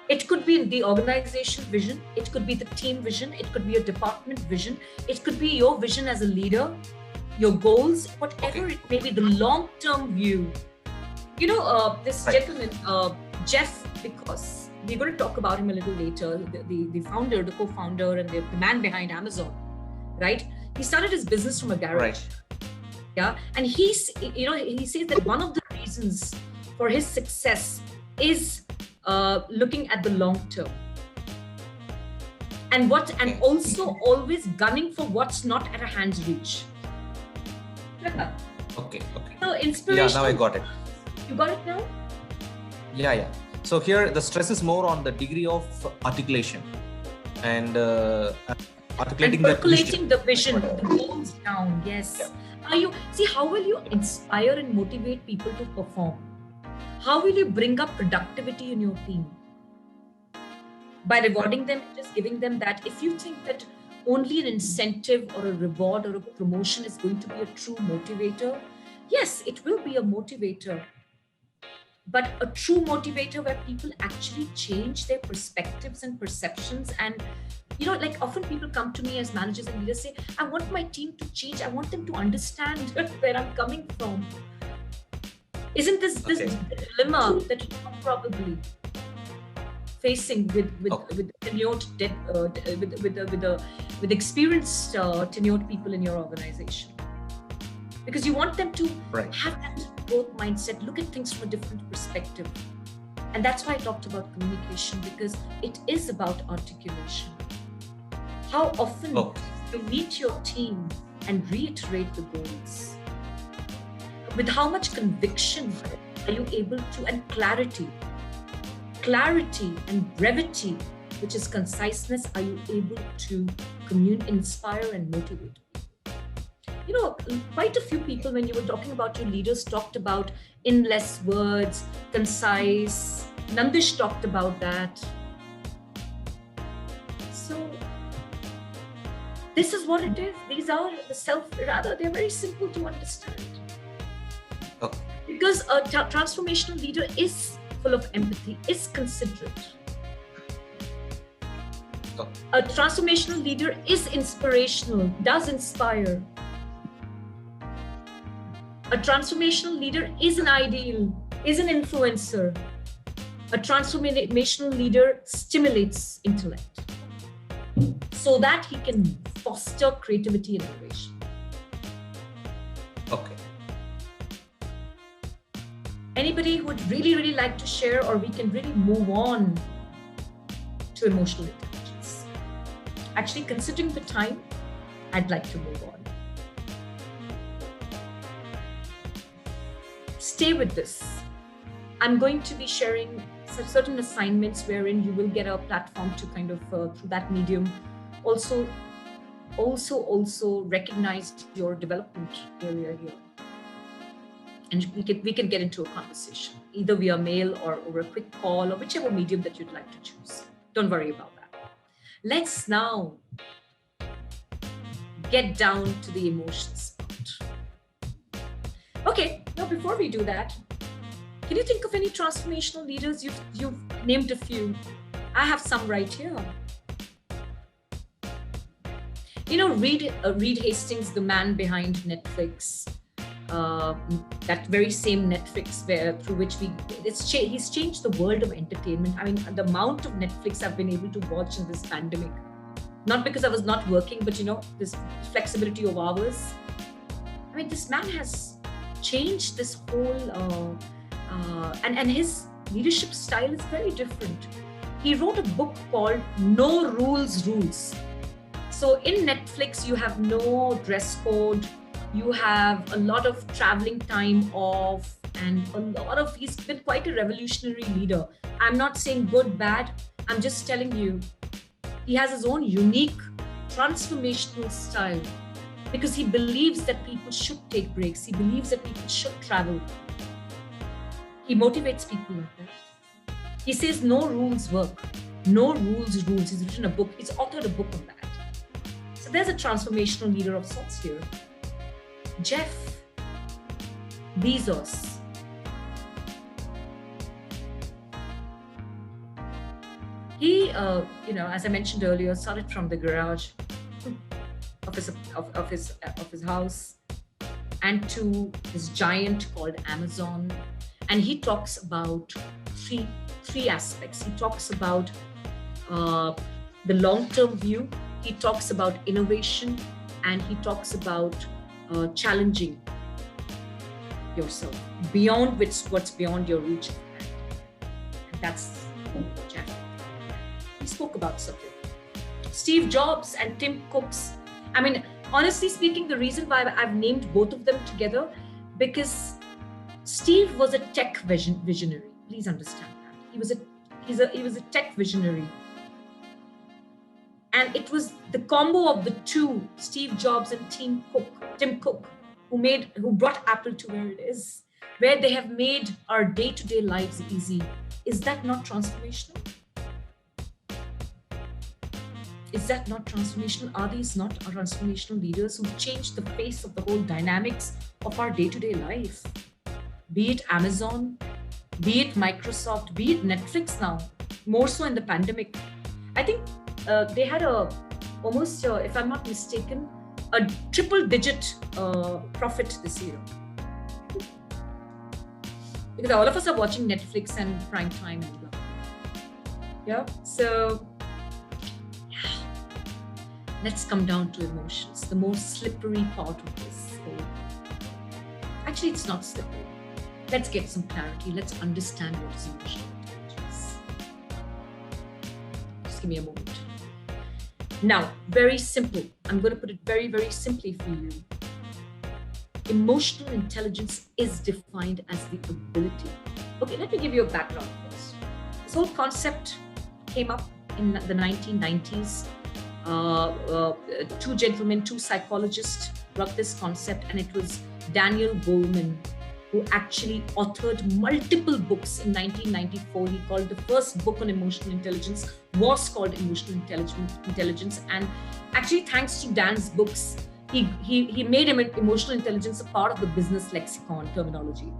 S1: It could be the organization vision, it could be the team vision, it could be a department vision, it could be your vision as a leader, your goals, whatever it may be, the long-term view. You know, this gentleman, Jeff, because we're going to talk about him a little later, the founder, the co-founder, and the man behind Amazon, right? He started his business from a garage.
S8: Right.
S1: Yeah, and he says that one of the reasons for his success is looking at the long term, and also always gunning for what's not at a hand's reach.
S8: Okay.
S1: So inspiration.
S8: Yeah, now I got it.
S1: You got it now?
S8: Yeah. So here the stress is more on the degree of articulation and articulating
S1: the vision, the goals down. Yes. Yeah. How will you inspire and motivate people to perform? How will you bring up productivity in your team? By rewarding them, just giving them that. If you think that only an incentive or a reward or a promotion is going to be a true motivator, yes, it will be a motivator. But a true motivator where people actually change their perspectives and perceptions. And, you know, like often people come to me as managers and leaders say, I want my team to change. I want them to understand where I'm coming from. Isn't this dilemma that you're probably facing with tenured, with experienced tenured people in your organization? Because you want them to have that growth mindset, look at things from a different perspective. And that's why I talked about communication, because it is about articulation. How often you meet your team and reiterate the goals? With how much conviction are you able to, and clarity and brevity, which is conciseness, are you able to inspire and motivate? You know, quite a few people, when you were talking about your leaders, talked about in less words, concise. Nandish talked about that. So this is what it is. These are they're very simple to understand. Because a transformational leader is full of empathy, is considerate. A transformational leader is inspirational, does inspire. A transformational leader is an ideal, is an influencer. A transformational leader stimulates intellect so that he can foster creativity and innovation.
S8: Okay.
S1: Anybody who would really like to share, or we can really move on to emotional intelligence? Actually, considering the time, I'd like to move on. Stay with this. I'm going to be sharing certain assignments wherein you will get a platform to kind of through that medium also recognize your development area here. And we can get into a conversation, either via mail or over a quick call, or whichever medium that you'd like to choose. Don't worry about that. Let's now get down to the emotions part. Okay, now before we do that, can you think of any transformational leaders? You've named a few. I have some right here. You know, Reed Hastings, the man behind Netflix, that very same Netflix through which he's changed the world of entertainment. I mean, the amount of Netflix I've been able to watch in this pandemic, not because I was not working, but you know, this flexibility of hours. I mean, this man has changed this whole, and his leadership style is very different. He wrote a book called No Rules Rules. So in Netflix, you have no dress code. You have a lot of traveling time off, and he's been quite a revolutionary leader. I'm not saying good, bad. I'm just telling you, he has his own unique transformational style, because he believes that people should take breaks. He believes that people should travel. He motivates people like that. He says no rules work. No rules rules. He's written a book. He's authored a book on that. It's there's a transformational leader of sorts here. Jeff Bezos. He, as I mentioned earlier, started from the garage of his house and to this giant called Amazon. And he talks about three aspects. He talks about the long-term view. He talks about innovation, and he talks about challenging yourself beyond what's beyond your reach of hand. And that's Jeff. He spoke about something. Steve Jobs and Tim Cook's. I mean, honestly speaking, the reason why I've named both of them together, because Steve was a tech visionary. Please understand that. He was a tech visionary. And it was the combo of the two, Steve Jobs and Tim Cook, who brought Apple to where it is, where they have made our day-to-day lives easy. Is that not transformational? Is that not transformational? Are these not our transformational leaders who changed the face of the whole dynamics of our day-to-day life? Be it Amazon, be it Microsoft, be it Netflix now, more so in the pandemic. I think they had almost, if I'm not mistaken, a triple-digit profit this year. Because all of us are watching Netflix and prime time and blah. Yeah, so let's come down to emotions, the most slippery part of this whole. Actually, it's not slippery. Let's get some clarity. Let's understand what is emotional intelligence. Just give me a moment. Now, very simple. I'm going to put it very, very simply for you. Emotional intelligence is defined as the ability. Okay, let me give you a background first. This whole concept came up in the 1990s. Two gentlemen, two psychologists brought this concept, and it was Daniel Goleman, who actually authored multiple books in 1994. He called the first book on emotional intelligence was called Emotional Intelligence. And actually, thanks to Dan's books, he made emotional intelligence a part of the business lexicon terminology.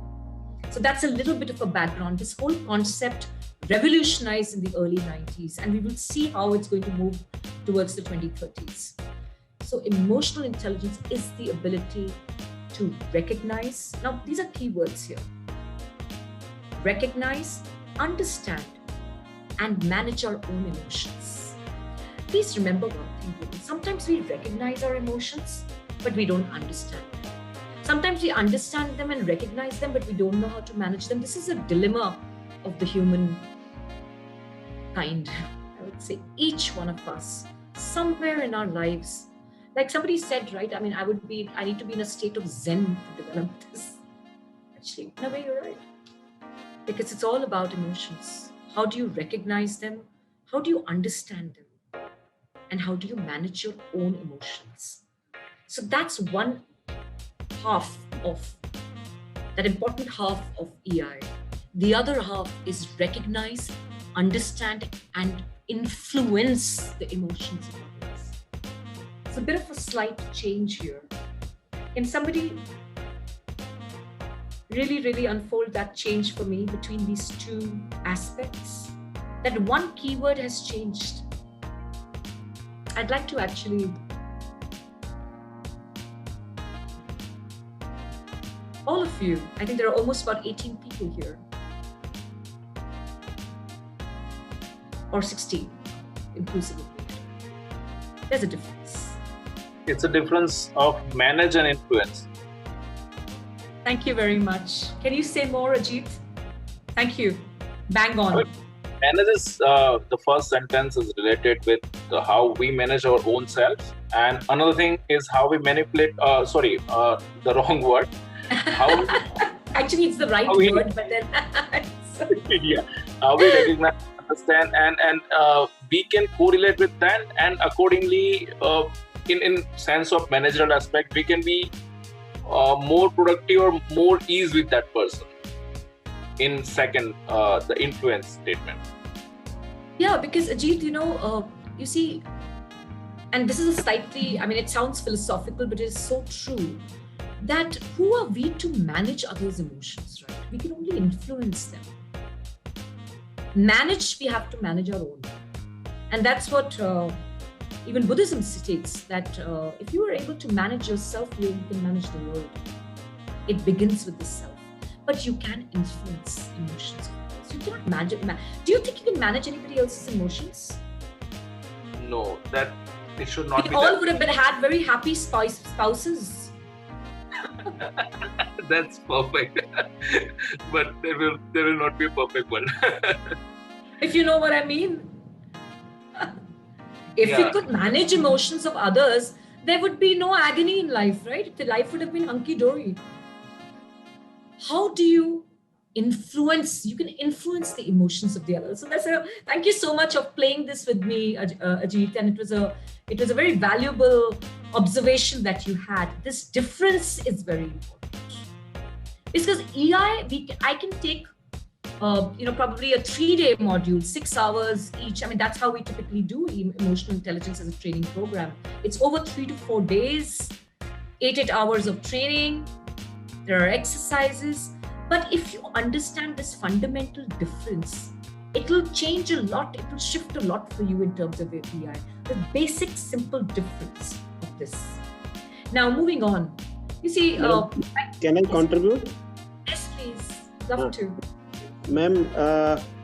S1: So that's a little bit of a background. This whole concept revolutionized in the early 90s, and we will see how it's going to move towards the 2030s. So emotional intelligence is the ability to recognize. Now, these are keywords here. Recognize, understand, and manage our own emotions. Please remember one thing. Sometimes we recognize our emotions, but we don't understand them. Sometimes we understand them and recognize them, but we don't know how to manage them. This is a dilemma of the human kind. I would say each one of us, somewhere in our lives, like somebody said, right? I mean, I need to be in a state of Zen to develop this. Actually, in a way, you're right. Because it's all about emotions. How do you recognize them? How do you understand them? And how do you manage your own emotions? So that's one half of that important half of EI. The other half is recognize, understand, and influence the emotions of others. It's a bit of a slight change here. Can somebody really unfold that change for me between these two aspects? That one keyword has changed. I'd like to actually all of you, I think there are almost about 18 people here. Or 16, inclusive of me. There's a difference.
S11: It's a difference of manage and influence.
S1: Thank you very much. Can you say more, Ajit? Thank you. Bang on.
S11: Manage is the first sentence is related with how we manage our own selves. And another thing is how we manipulate, the wrong word.
S1: Actually, it's the right word, but then...
S11: Yeah, we recognize, understand, and we can correlate with that, and accordingly, in sense of managerial aspect, we can be more productive or more ease with that person. In second, the influence statement.
S1: Yeah, because Ajit, you see, and this is a slightly, I mean, it sounds philosophical, but it is so true, that who are we to manage others' emotions, right? We can only influence them. Manage, we have to manage our own. And that's what even Buddhism states, that if you are able to manage yourself, you can manage the world. It begins with the self. But you can influence emotions. So you cannot manage. Do you think you can manage anybody else's emotions?
S11: No, that it should not
S1: we
S11: be.
S1: We all
S11: that.
S1: would have had very happy spouses.
S11: That's perfect. But there will not be a perfect one.
S1: If you know what I mean. If we could manage emotions of others, there would be no agony in life, right? The life would have been hunky-dory. How do you influence? You can influence the emotions of the others. So thank you so much of playing this with me, Ajit. And it was a very valuable observation that you had. This difference is very important. Because EI, I can take probably a 3-day module, 6 hours each. I mean, that's how we typically do emotional intelligence as a training program. It's over 3 to 4 days, 8 hours of training. There are exercises. But if you understand this fundamental difference, it will change a lot. It will shift a lot for you in terms of your EI. The basic, simple difference of this. Now, moving on. You see,
S6: can I contribute?
S1: Yes, please. Love to.
S6: Ma'am,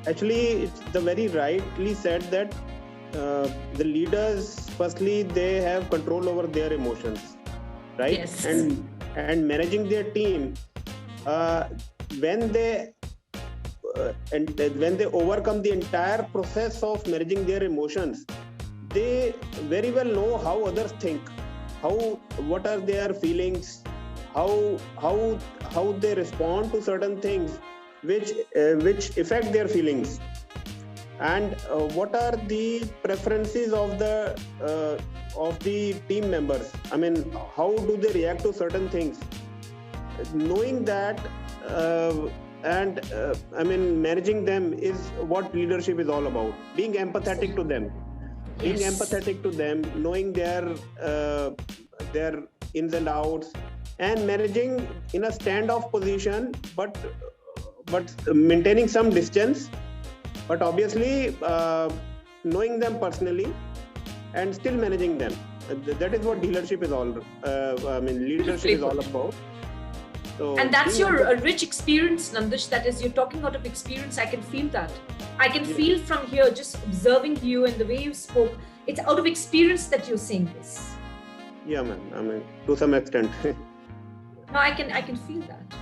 S6: actually, it's the very rightly said that the leaders, firstly, they have control over their emotions, right?
S1: Yes.
S6: And managing their team, when they overcome the entire process of managing their emotions, they very well know how others think, what are their feelings, how they respond to certain things which affect their feelings, and what are the preferences of the team members. I mean, how do they react to certain things? Knowing that managing them is what leadership is all about. Being empathetic to them, knowing their ins and outs, and managing in a standoff position, but maintaining some distance, but obviously knowing them personally and still managing them. That is what leadership is all. Leadership is all about. So,
S1: and that's your rich experience, Nandish. That is, you're talking out of experience. I can feel that. I can feel from here, just observing you and the way you spoke. It's out of experience that you're saying this.
S6: Yeah, man. I mean, to some extent.
S1: No, I can feel that.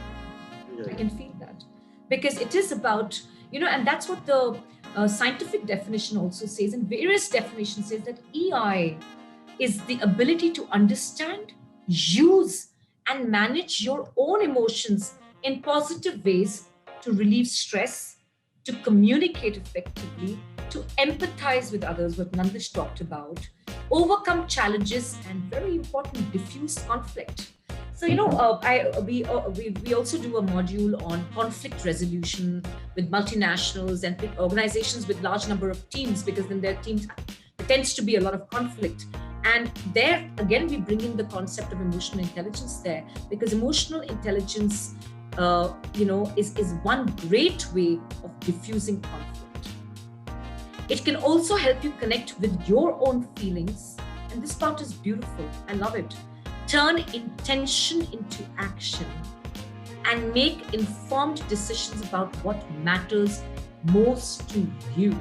S1: Yeah. I can feel that. Because it is about, and that's what the scientific definition also says, and various definitions says that EI is the ability to understand, use, and manage your own emotions in positive ways, to relieve stress, to communicate effectively, to empathize with others, what Nandish talked about, overcome challenges, and very important, diffuse conflict. So, we also do a module on conflict resolution with multinationals and organizations with large number of teams, because in their teams there tends to be a lot of conflict. And there, again, we bring in the concept of emotional intelligence there, because emotional intelligence, is one great way of diffusing conflict. It can also help you connect with your own feelings. And this part is beautiful. I love it. Turn intention into action and make informed decisions about what matters most to you.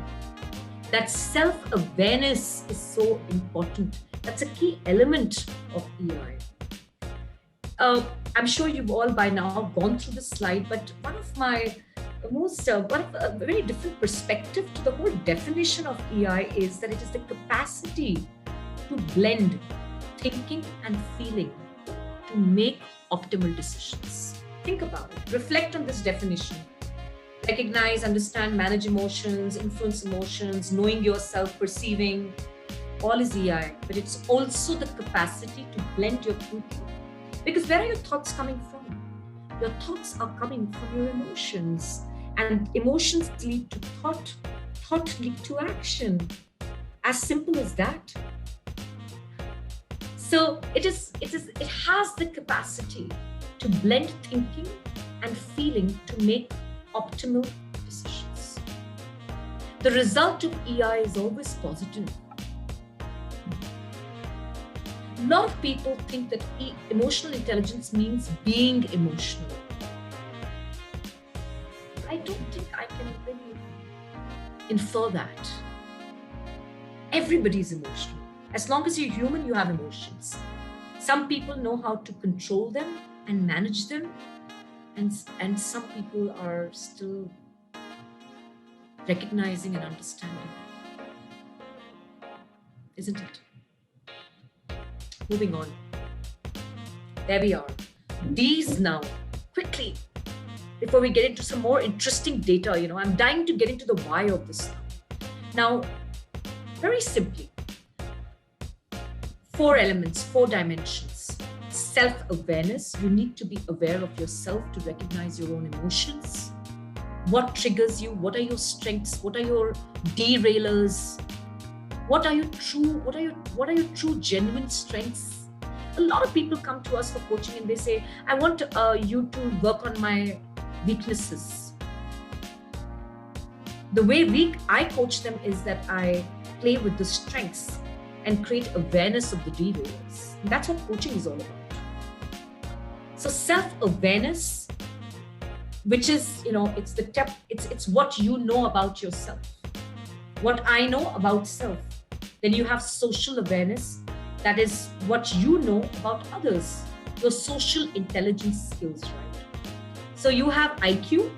S1: That self-awareness is so important. That's a key element of EI. I'm sure you've all by now gone through the slide, but one of a very different perspective to the whole definition of EI is that it is the capacity to blend thinking and feeling to make optimal decisions. Think about it. Reflect on this definition. Recognize, understand, manage emotions, influence emotions, knowing yourself, perceiving. All is EI, but it's also the capacity to blend your thinking. Because where are your thoughts coming from? Your thoughts are coming from your emotions. And emotions lead to thought, thought lead to action. As simple as that. So it has the capacity to blend thinking and feeling to make optimal decisions. The result of EI is always positive. A lot of people think that emotional intelligence means being emotional. I don't think I can really infer that. Everybody's emotional. As long as you're human, you have emotions. Some people know how to control them and manage them, and some people are still recognizing and understanding. Isn't it? Moving on. There we are. These now, quickly, before we get into some more interesting data, I'm dying to get into the why of this now. Now, very simply, 4 elements, 4 dimensions. Self-awareness. You need to be aware of yourself to recognize your own emotions. What triggers you? What are your strengths? What are your derailers? What are your true genuine strengths? A lot of people come to us for coaching and they say, I want you to work on my weaknesses. The way I coach them is that I play with the strengths and create awareness of the derailers. And that's what coaching is all about. So self-awareness, which is, it's what you know about yourself. What I know about self. Then you have social awareness. That is what you know about others. Your social intelligence skills, right? So you have IQ.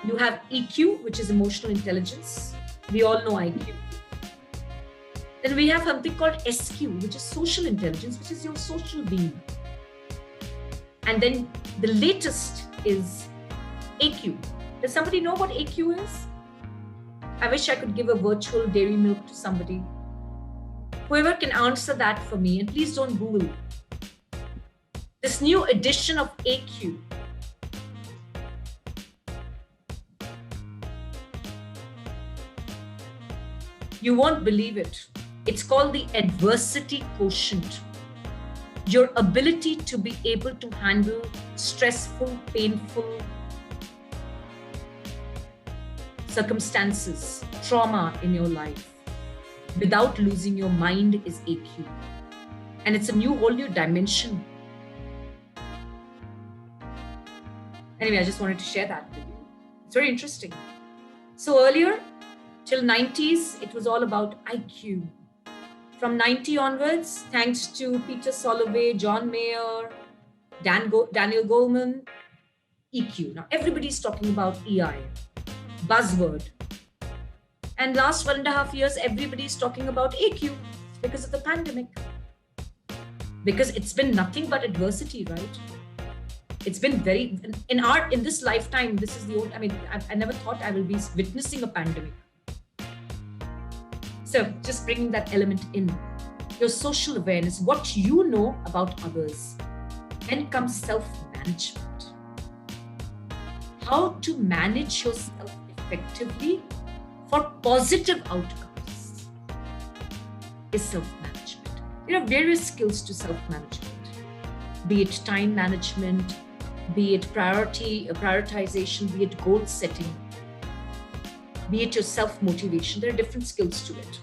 S1: You have EQ, which is emotional intelligence. We all know IQ. Then we have something called SQ, which is social intelligence, which is your social being. And then the latest is AQ. Does somebody know what AQ is? I wish I could give a virtual dairy milk to somebody. Whoever can answer that for me, and please don't Google. This new edition of AQ. You won't believe it. It's called the adversity quotient. Your ability to be able to handle stressful, painful circumstances, trauma in your life without losing your mind is AQ. And it's a whole new dimension. Anyway, I just wanted to share that with you. It's very interesting. So earlier, till 90s, it was all about IQ. From 90 onwards, thanks to Peter Salovey, John Mayer, Daniel Goleman, EQ. Now everybody's talking about EI, buzzword. And last 1.5 years, everybody's talking about AQ because of the pandemic. Because it's been nothing but adversity, right? It's been in this lifetime, this is the old, I never thought I will be witnessing a pandemic. So just bringing that element in, your social awareness, what you know about others. Then comes self-management. How to manage yourself effectively for positive outcomes is self-management. There are various skills to self-management, be it time management, be it prioritization, be it goal setting, be it your self-motivation. There are different skills to it.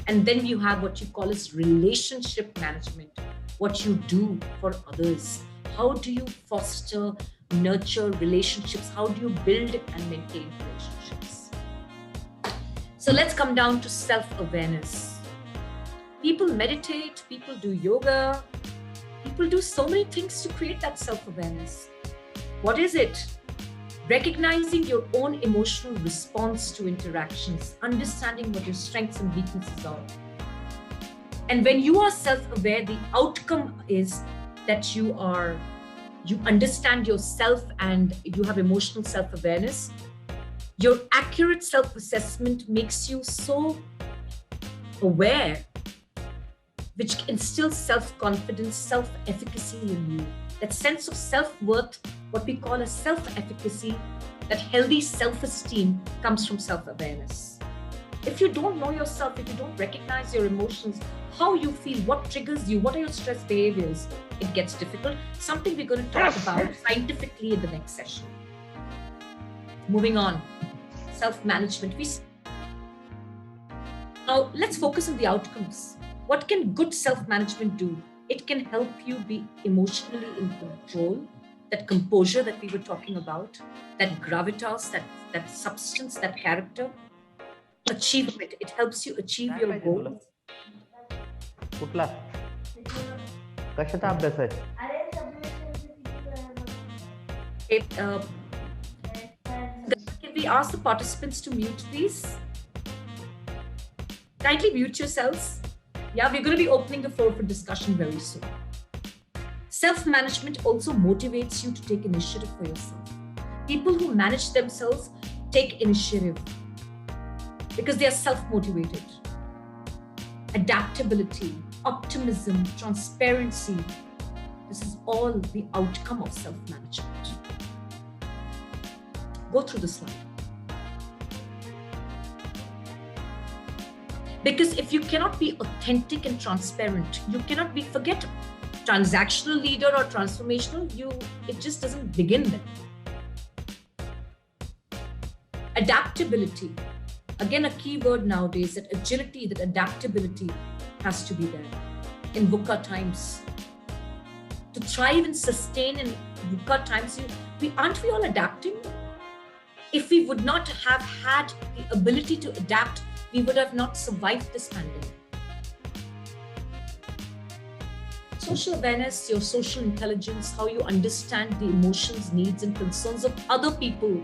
S1: And then you have what you call as relationship management, what you do for others. How do you foster, nurture relationships? How do you build and maintain relationships? So let's come down to self-awareness. People meditate, people do yoga, people do so many things to create that self-awareness. What is it? Recognizing your own emotional response to interactions, understanding what your strengths and weaknesses are. And when you are self-aware, the outcome is that you understand yourself and you have emotional self-awareness. Your accurate self-assessment makes you so aware, which instills self-confidence, self-efficacy in you. That sense of self-worth, what we call as self-efficacy, that healthy self-esteem comes from self-awareness. If you don't know yourself, if you don't recognize your emotions, how you feel, what triggers you, what are your stress behaviors, it gets difficult. Something we're going to talk about scientifically in the next session. Moving on, self-management. Now, let's focus on the outcomes. What can good self-management do? It can help you be emotionally in control, that composure that we were talking about, that gravitas, that substance, that character. Achievement. It helps you achieve your goals.
S12: कुठला कशाचा अभ्यास आहे
S1: Can we ask the participants to mute, please? Kindly mute yourselves. Yeah, we're going to be opening the floor for discussion very soon. Self-management also motivates you to take initiative for yourself. People who manage themselves take initiative because they are self-motivated. Adaptability, optimism, transparency. This is all the outcome of self-management. Go through the slide. Because if you cannot be authentic and transparent, you cannot be, forget transactional leader or transformational, it just doesn't begin then. Adaptability. Again, a key word nowadays, that agility, that adaptability has to be there. In VUCA times, to thrive and sustain in VUCA times, aren't we all adapting? If we would not have had the ability to adapt, we would have not survived this pandemic. Social awareness, your social intelligence, how you understand the emotions, needs, and concerns of other people.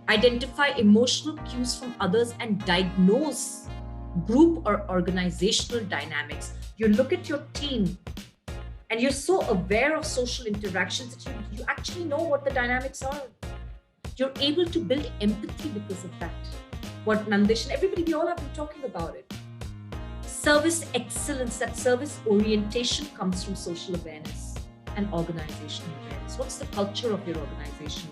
S1: Identify emotional cues from others and diagnose group or organizational dynamics. You look at your team and you're so aware of social interactions that you actually know what the dynamics are. You're able to build empathy because of that. What Nandish and everybody, we all have been talking about it. Service excellence, that service orientation comes from social awareness and organizational awareness. What's the culture of your organization?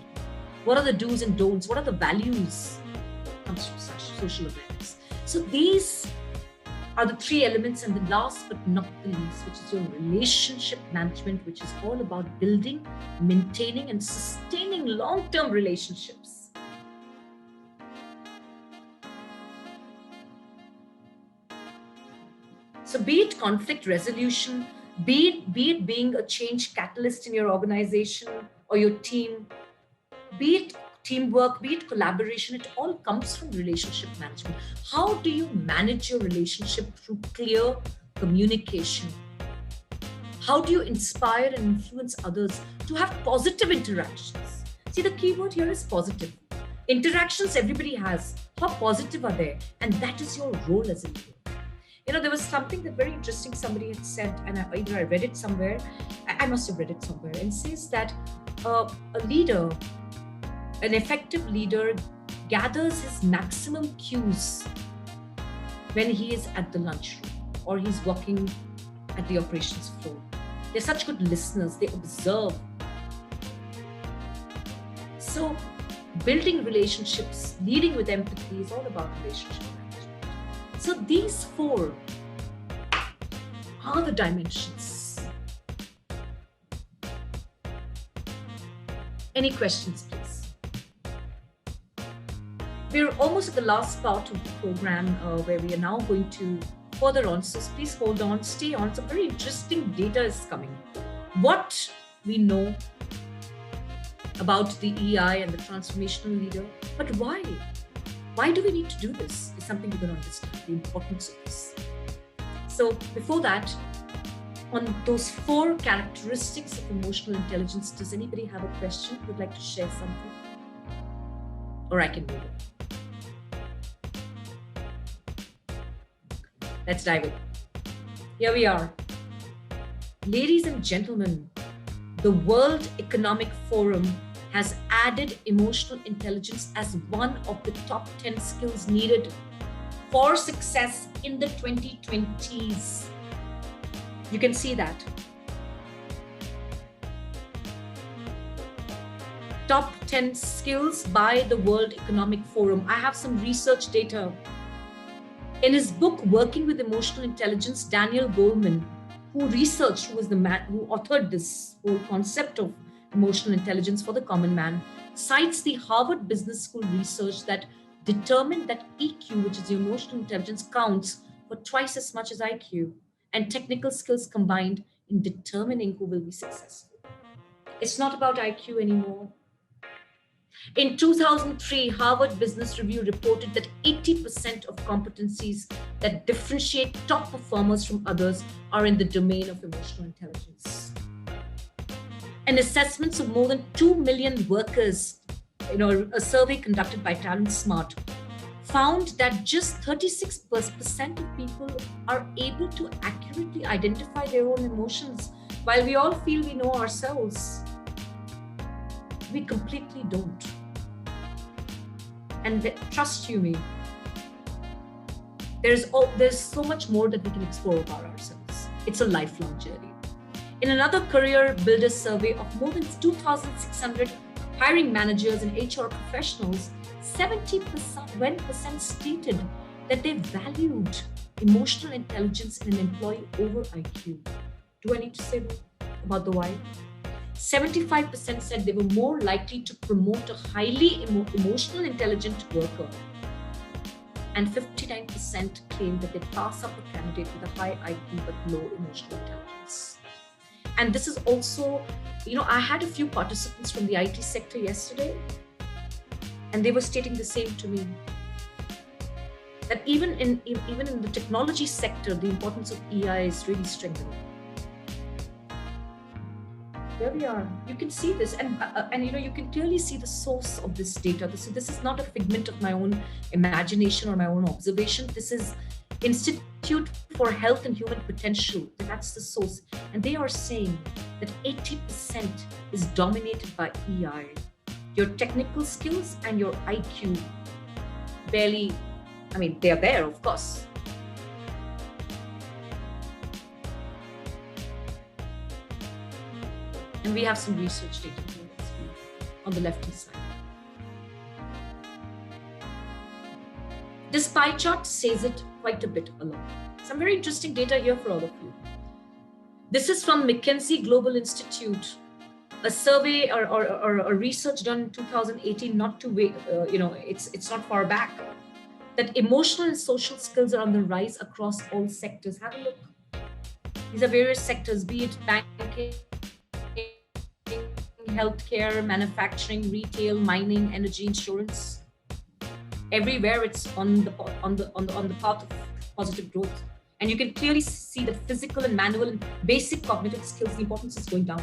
S1: What are the do's and don'ts? What are the values? Comes from such social awareness. So these are the three elements, and the last but not the least, which is your relationship management, which is all about building, maintaining, and sustaining long-term relationships. So be it conflict resolution, be it being a change catalyst in your organization or your team, be it teamwork, be it collaboration, it all comes from relationship management. How do you manage your relationship through clear communication? How do you inspire and influence others to have positive interactions? See, the key word here is positive. Interactions everybody has. How positive are they? And that is your role as a leader. You know, there was something that very interesting somebody had said, and either I read it somewhere, I must have read it somewhere, and says that a leader, an effective leader, gathers his maximum cues when he is at the lunchroom or he's working at the operations floor. They're such good listeners, they observe. So building relationships, leading with empathy is all about relationship management. So these four are the dimensions. Any questions, please? We're almost at the last part of the program where we are now going to further on. So please hold on, stay on. Some very interesting data is coming. What we know about the EI and the transformational leader, but why? Why do we need to do this? Is something we're going to understand, the importance of this. So before that, on those four characteristics of emotional intelligence, does anybody have a question? Would like to share something? Or I can move on. Let's dive in. Here we are. Ladies and gentlemen, the World Economic Forum has added emotional intelligence as one of the top 10 skills needed for success in the 2020s. You can see that. Top 10 skills by the World Economic Forum. I have some research data In his book, Working with Emotional Intelligence, Daniel Goleman, who was the man who authored this whole concept of emotional intelligence for the common man, cites the Harvard Business School research that determined that EQ, which is the emotional intelligence, counts for twice as much as IQ, and technical skills combined in determining who will be successful. It's not about IQ anymore. In 2003, Harvard Business Review reported that 80% of competencies that differentiate top performers from others are in the domain of emotional intelligence. And assessments of more than 2 million workers, a survey conducted by TalentSmart, found that just 36% of people are able to accurately identify their own emotions, while we all feel we know ourselves. We completely don't. And trust you me, there's so much more that we can explore about ourselves. It's a lifelong journey. In another career builder survey of more than 2,600 hiring managers and HR professionals, 70% stated that they valued emotional intelligence in an employee over IQ. Do I need to say more about the why? 75% said they were more likely to promote a highly emotional intelligent worker. And 59% claimed that they pass up a candidate with a high IQ but low emotional intelligence. And this is also, I had a few participants from the IT sector yesterday, and they were stating the same to me. That even in the technology sector, the importance of EI is really strengthening. There we are. You can see this, and you can clearly see the source of this data. So this is not a figment of my own imagination or my own observation. This is Institute for Health and Human Potential. That's the source, and they are saying that 80% is dominated by EI. Your technical skills and your IQ barely. They are there, of course. And we have some research data here on the left-hand side. This pie chart says it quite a bit along. Some very interesting data here for all of you. This is from McKinsey Global Institute, a survey or a research done in 2018, not to wait, it's not far back, that emotional and social skills are on the rise across all sectors. Have a look. These are various sectors, be it banking, healthcare, manufacturing, retail, mining, energy, insurance. Everywhere it's on the path of positive growth. And you can clearly see that physical and manual and basic cognitive skills, the importance is going down.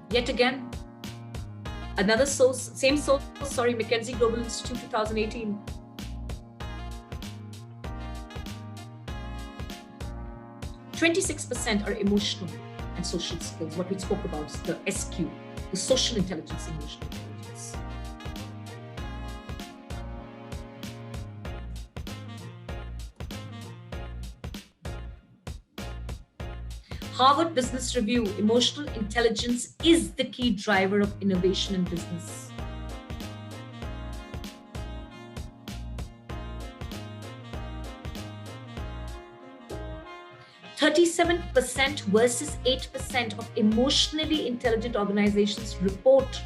S1: Yet again, another source, same source, McKinsey Global Institute 2018. %26% are emotional and social skills. What we spoke about is the SQ, the social intelligence and emotional intelligence. Harvard Business Review, emotional intelligence is the key driver of innovation in business. 37% versus 8% of emotionally intelligent organizations report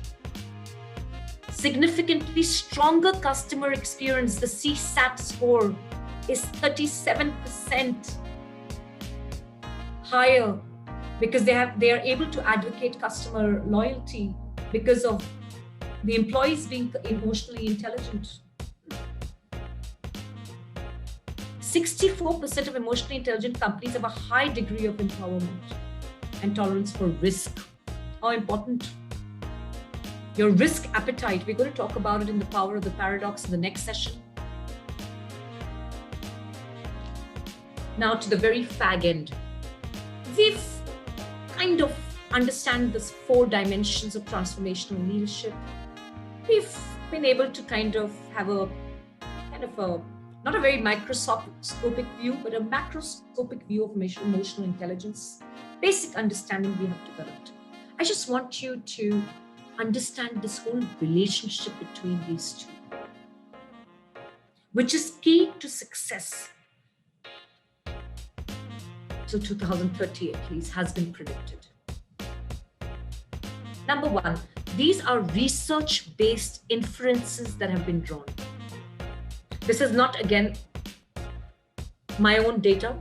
S1: significantly stronger customer experience. The CSAT score is 37% higher because they are able to advocate customer loyalty because of the employees being emotionally intelligent. 64% of emotionally intelligent companies have a high degree of empowerment and tolerance for risk. How important? Your risk appetite. We're going to talk about it in the power of the paradox in the next session. Now to the very fag end. We've kind of understand this 4 dimensions of transformational leadership. We've been able to kind of have a not a very microscopic view, but a macroscopic view of emotional intelligence. Basic understanding we have developed. I just want you to understand this whole relationship between these two, which is key to success. So 2030 at least has been predicted. Number one, these are research-based inferences that have been drawn. This is not, again, my own data.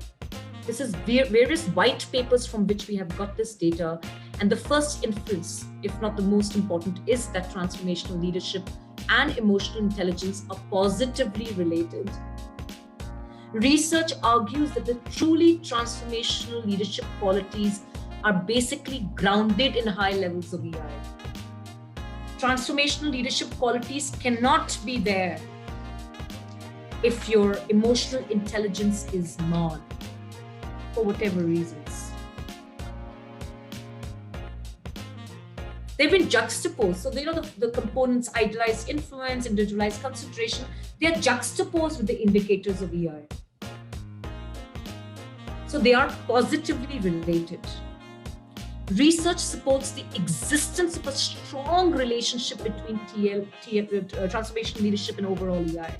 S1: This is various white papers from which we have got this data. And the first inference, if not the most important, is that transformational leadership and emotional intelligence are positively related. Research argues that the truly transformational leadership qualities are basically grounded in high levels of EI. Transformational leadership qualities cannot be there if your emotional intelligence is marred for whatever reasons. They've been juxtaposed. So, the components idealized influence, individualized consideration, they are juxtaposed with the indicators of EI. So they are positively related. Research supports the existence of a strong relationship between transformational leadership and overall EI.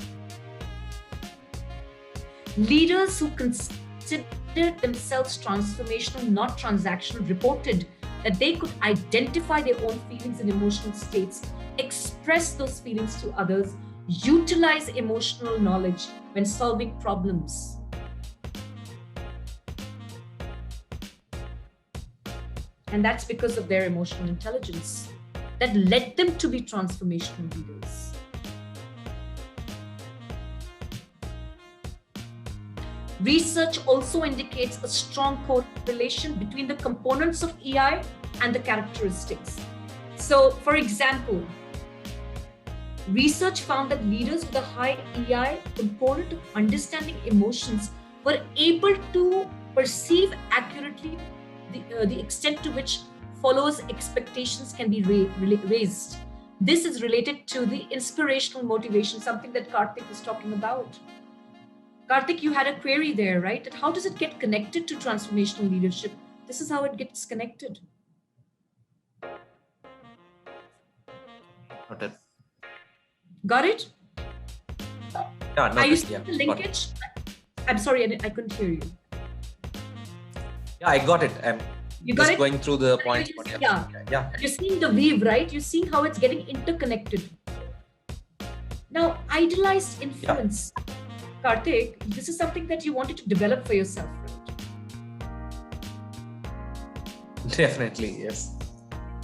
S1: Leaders who considered themselves transformational, not transactional, reported that they could identify their own feelings and emotional states, express those feelings to others, utilize emotional knowledge when solving problems. And that's because of their emotional intelligence that led them to be transformational leaders. Research also indicates a strong correlation between the components of EI and the characteristics. So, for example, research found that leaders with a high EI component of understanding emotions were able to perceive accurately the extent to which followers' expectations can be raised. This is related to the inspirational motivation, something that Karthik was talking about. Karthik, you had a query there, right? That how does it get connected to transformational leadership? This is how it gets connected.
S8: Noted.
S1: Got it?
S8: Yeah,
S1: are you seeing the linkage? I'm sorry, I couldn't hear you.
S8: Yeah, I got it. I'm just going through the points.
S1: Yeah. You're seeing the weave, right? You're seeing how it's getting interconnected. Now, idealized influence. Yeah. Karthik, this is something that you wanted to develop for yourself, right?
S8: Definitely, yes.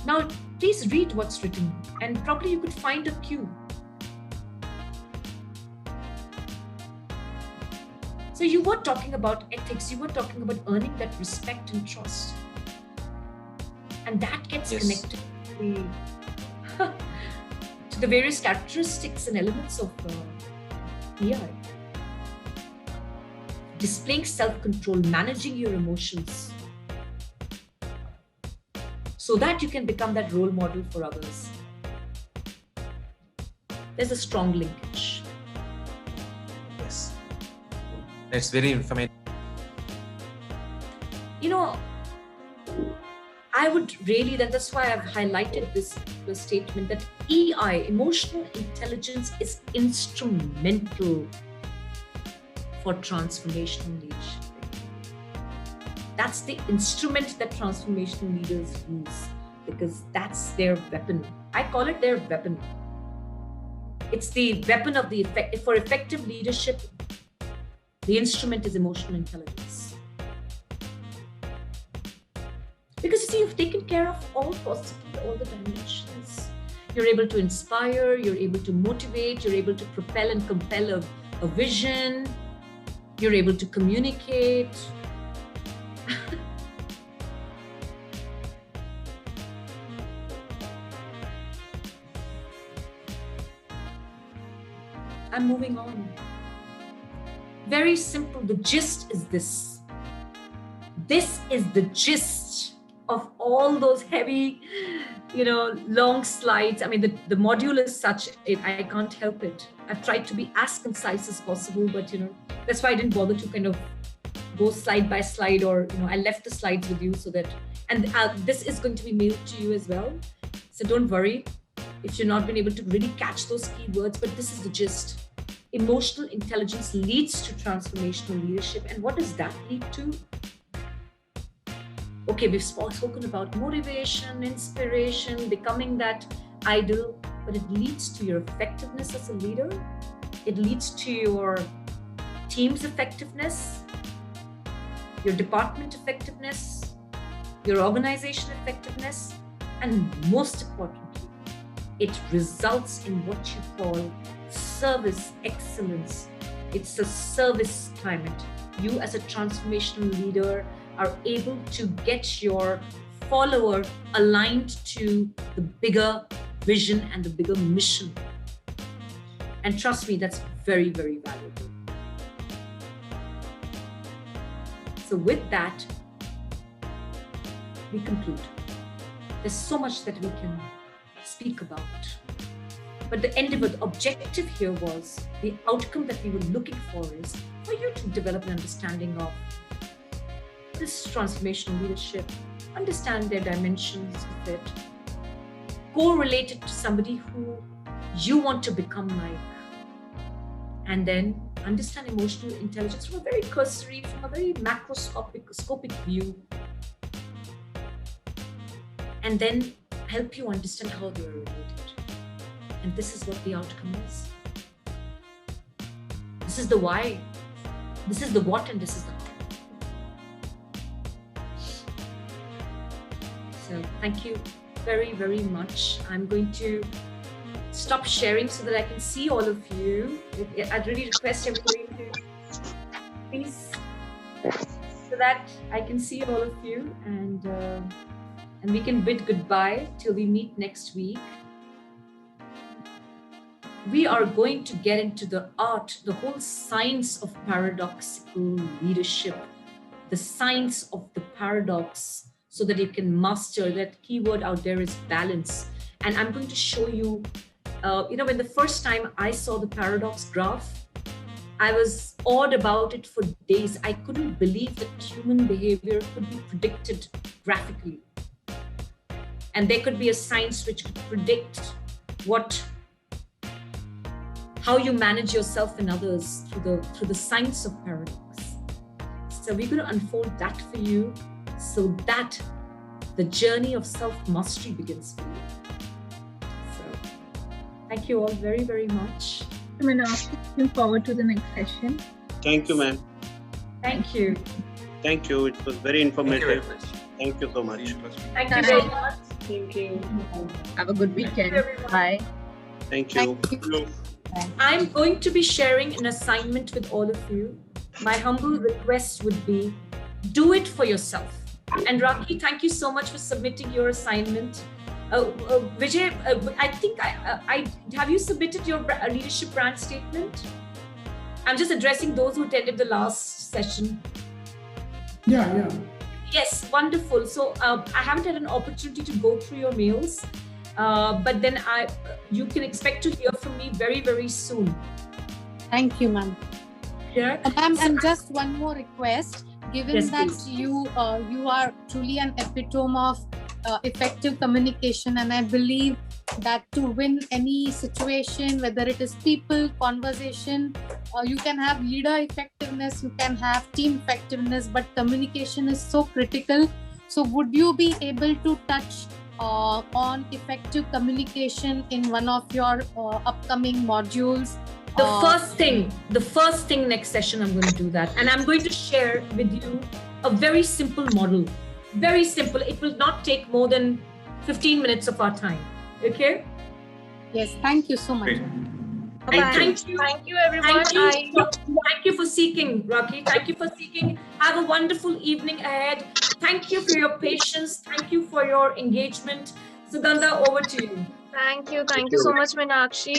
S1: Now, please read what's written and probably you could find a cue. So you were talking about ethics, you were talking about earning that respect and trust. And that gets connected to the various characteristics and elements of EI. Displaying self-control, managing your emotions, so that you can become that role model for others. There's a strong linkage.
S8: Yes. It's very informative.
S1: You know, I would really, that's why I've highlighted this statement that EI, emotional intelligence, is instrumental for transformational leadership. That's the instrument that transformational leaders use because that's their weapon. I call it their weapon. It's the weapon of the effect. For effective leadership, the instrument is emotional intelligence. Because you see, you've taken care of possibly all the dimensions. You're able to inspire, you're able to motivate, you're able to propel and compel a vision, you're able to communicate. I'm moving on. Very simple. The gist is this. This is the gist of all those heavy, long slides. I mean, the module is such, I can't help it. I've tried to be as concise as possible, but, that's why I didn't bother to kind of go slide by slide or, I left the slides with you so that And this is going to be mailed to you as well. So don't worry if you're not been able to really catch those keywords, but this is the gist. Emotional intelligence leads to transformational leadership. And what does that lead to? Okay, we've spoken about motivation, inspiration, becoming that idol, but it leads to your effectiveness as a leader. It leads to your team's effectiveness, your department effectiveness, your organization effectiveness, and most importantly, it results in what you call service excellence. It's a service climate. You as a transformational leader are able to get your follower aligned to the bigger vision and the bigger mission. And trust me, that's very, very valuable. So with that, we conclude. There's so much that we can speak about. But the end of it, objective here was, the outcome that we were looking for is for you to develop an understanding of this transformational leadership, understand their dimensions of it, correlate it to somebody who you want to become like, and then understand emotional intelligence from a very cursory, from a very macroscopic view, and then help you understand how they are related. And this is what the outcome is. This is the why, this is the what, and this is the how. So thank you very, very much. I'm going to stop sharing so that I can see all of you. I'd really request everybody to please, so that I can see all of you, and we can bid goodbye till we meet next week. We are going to get into the art, the whole science of paradoxical leadership, the science of the paradox, so that you can master that keyword out there is balance. And I'm going to show you, when the first time I saw the paradox graph, I was awed about it for days. I couldn't believe that human behavior could be predicted graphically. And there could be a science which could predict how you manage yourself and others through the science of paradox. So we're going to unfold that for you, so that the journey of self-mastery begins for you. So thank you all very, very much.
S2: I'm looking forward to the next session.
S6: Thank you, ma'am.
S1: Thank you.
S6: Thank you. It was very informative. Thank you so much.
S1: Thank you very much.
S10: Thank you.
S2: Have a good weekend. Bye.
S6: Thank you.
S1: I'm going to be sharing an assignment with all of you. My humble request would be, do it for yourself. And Raki, thank you so much for submitting your assignment. Vijay, I think have you submitted your leadership brand statement? I'm just addressing those who attended the last session.
S9: Yeah.
S1: Yes, wonderful. So I haven't had an opportunity to go through your mails, but then you can expect to hear from me very, very soon.
S7: Thank you, ma'am.
S1: Yeah.
S7: Ma'am, and just one more request. Given
S1: Yes,
S7: that
S1: please.
S7: you are truly an epitome of effective communication, and I believe that to win any situation, whether it is people, conversation, you can have leader effectiveness, you can have team effectiveness, but communication is so critical. So would you be able to touch on effective communication in one of your upcoming modules?
S1: The first thing next session, I'm going to do that. And I'm going to share with you a very simple model. Very simple. It will not take more than 15 minutes of our time. Okay?
S7: Yes, thank you so much.
S1: Thank you.
S3: Thank you, everyone.
S1: Thank you for seeking, Rocky. Thank you for seeking. Have a wonderful evening ahead. Thank you for your patience. Thank you for your engagement. Sugandha, over to you.
S3: Thank you so much, Meenakshi.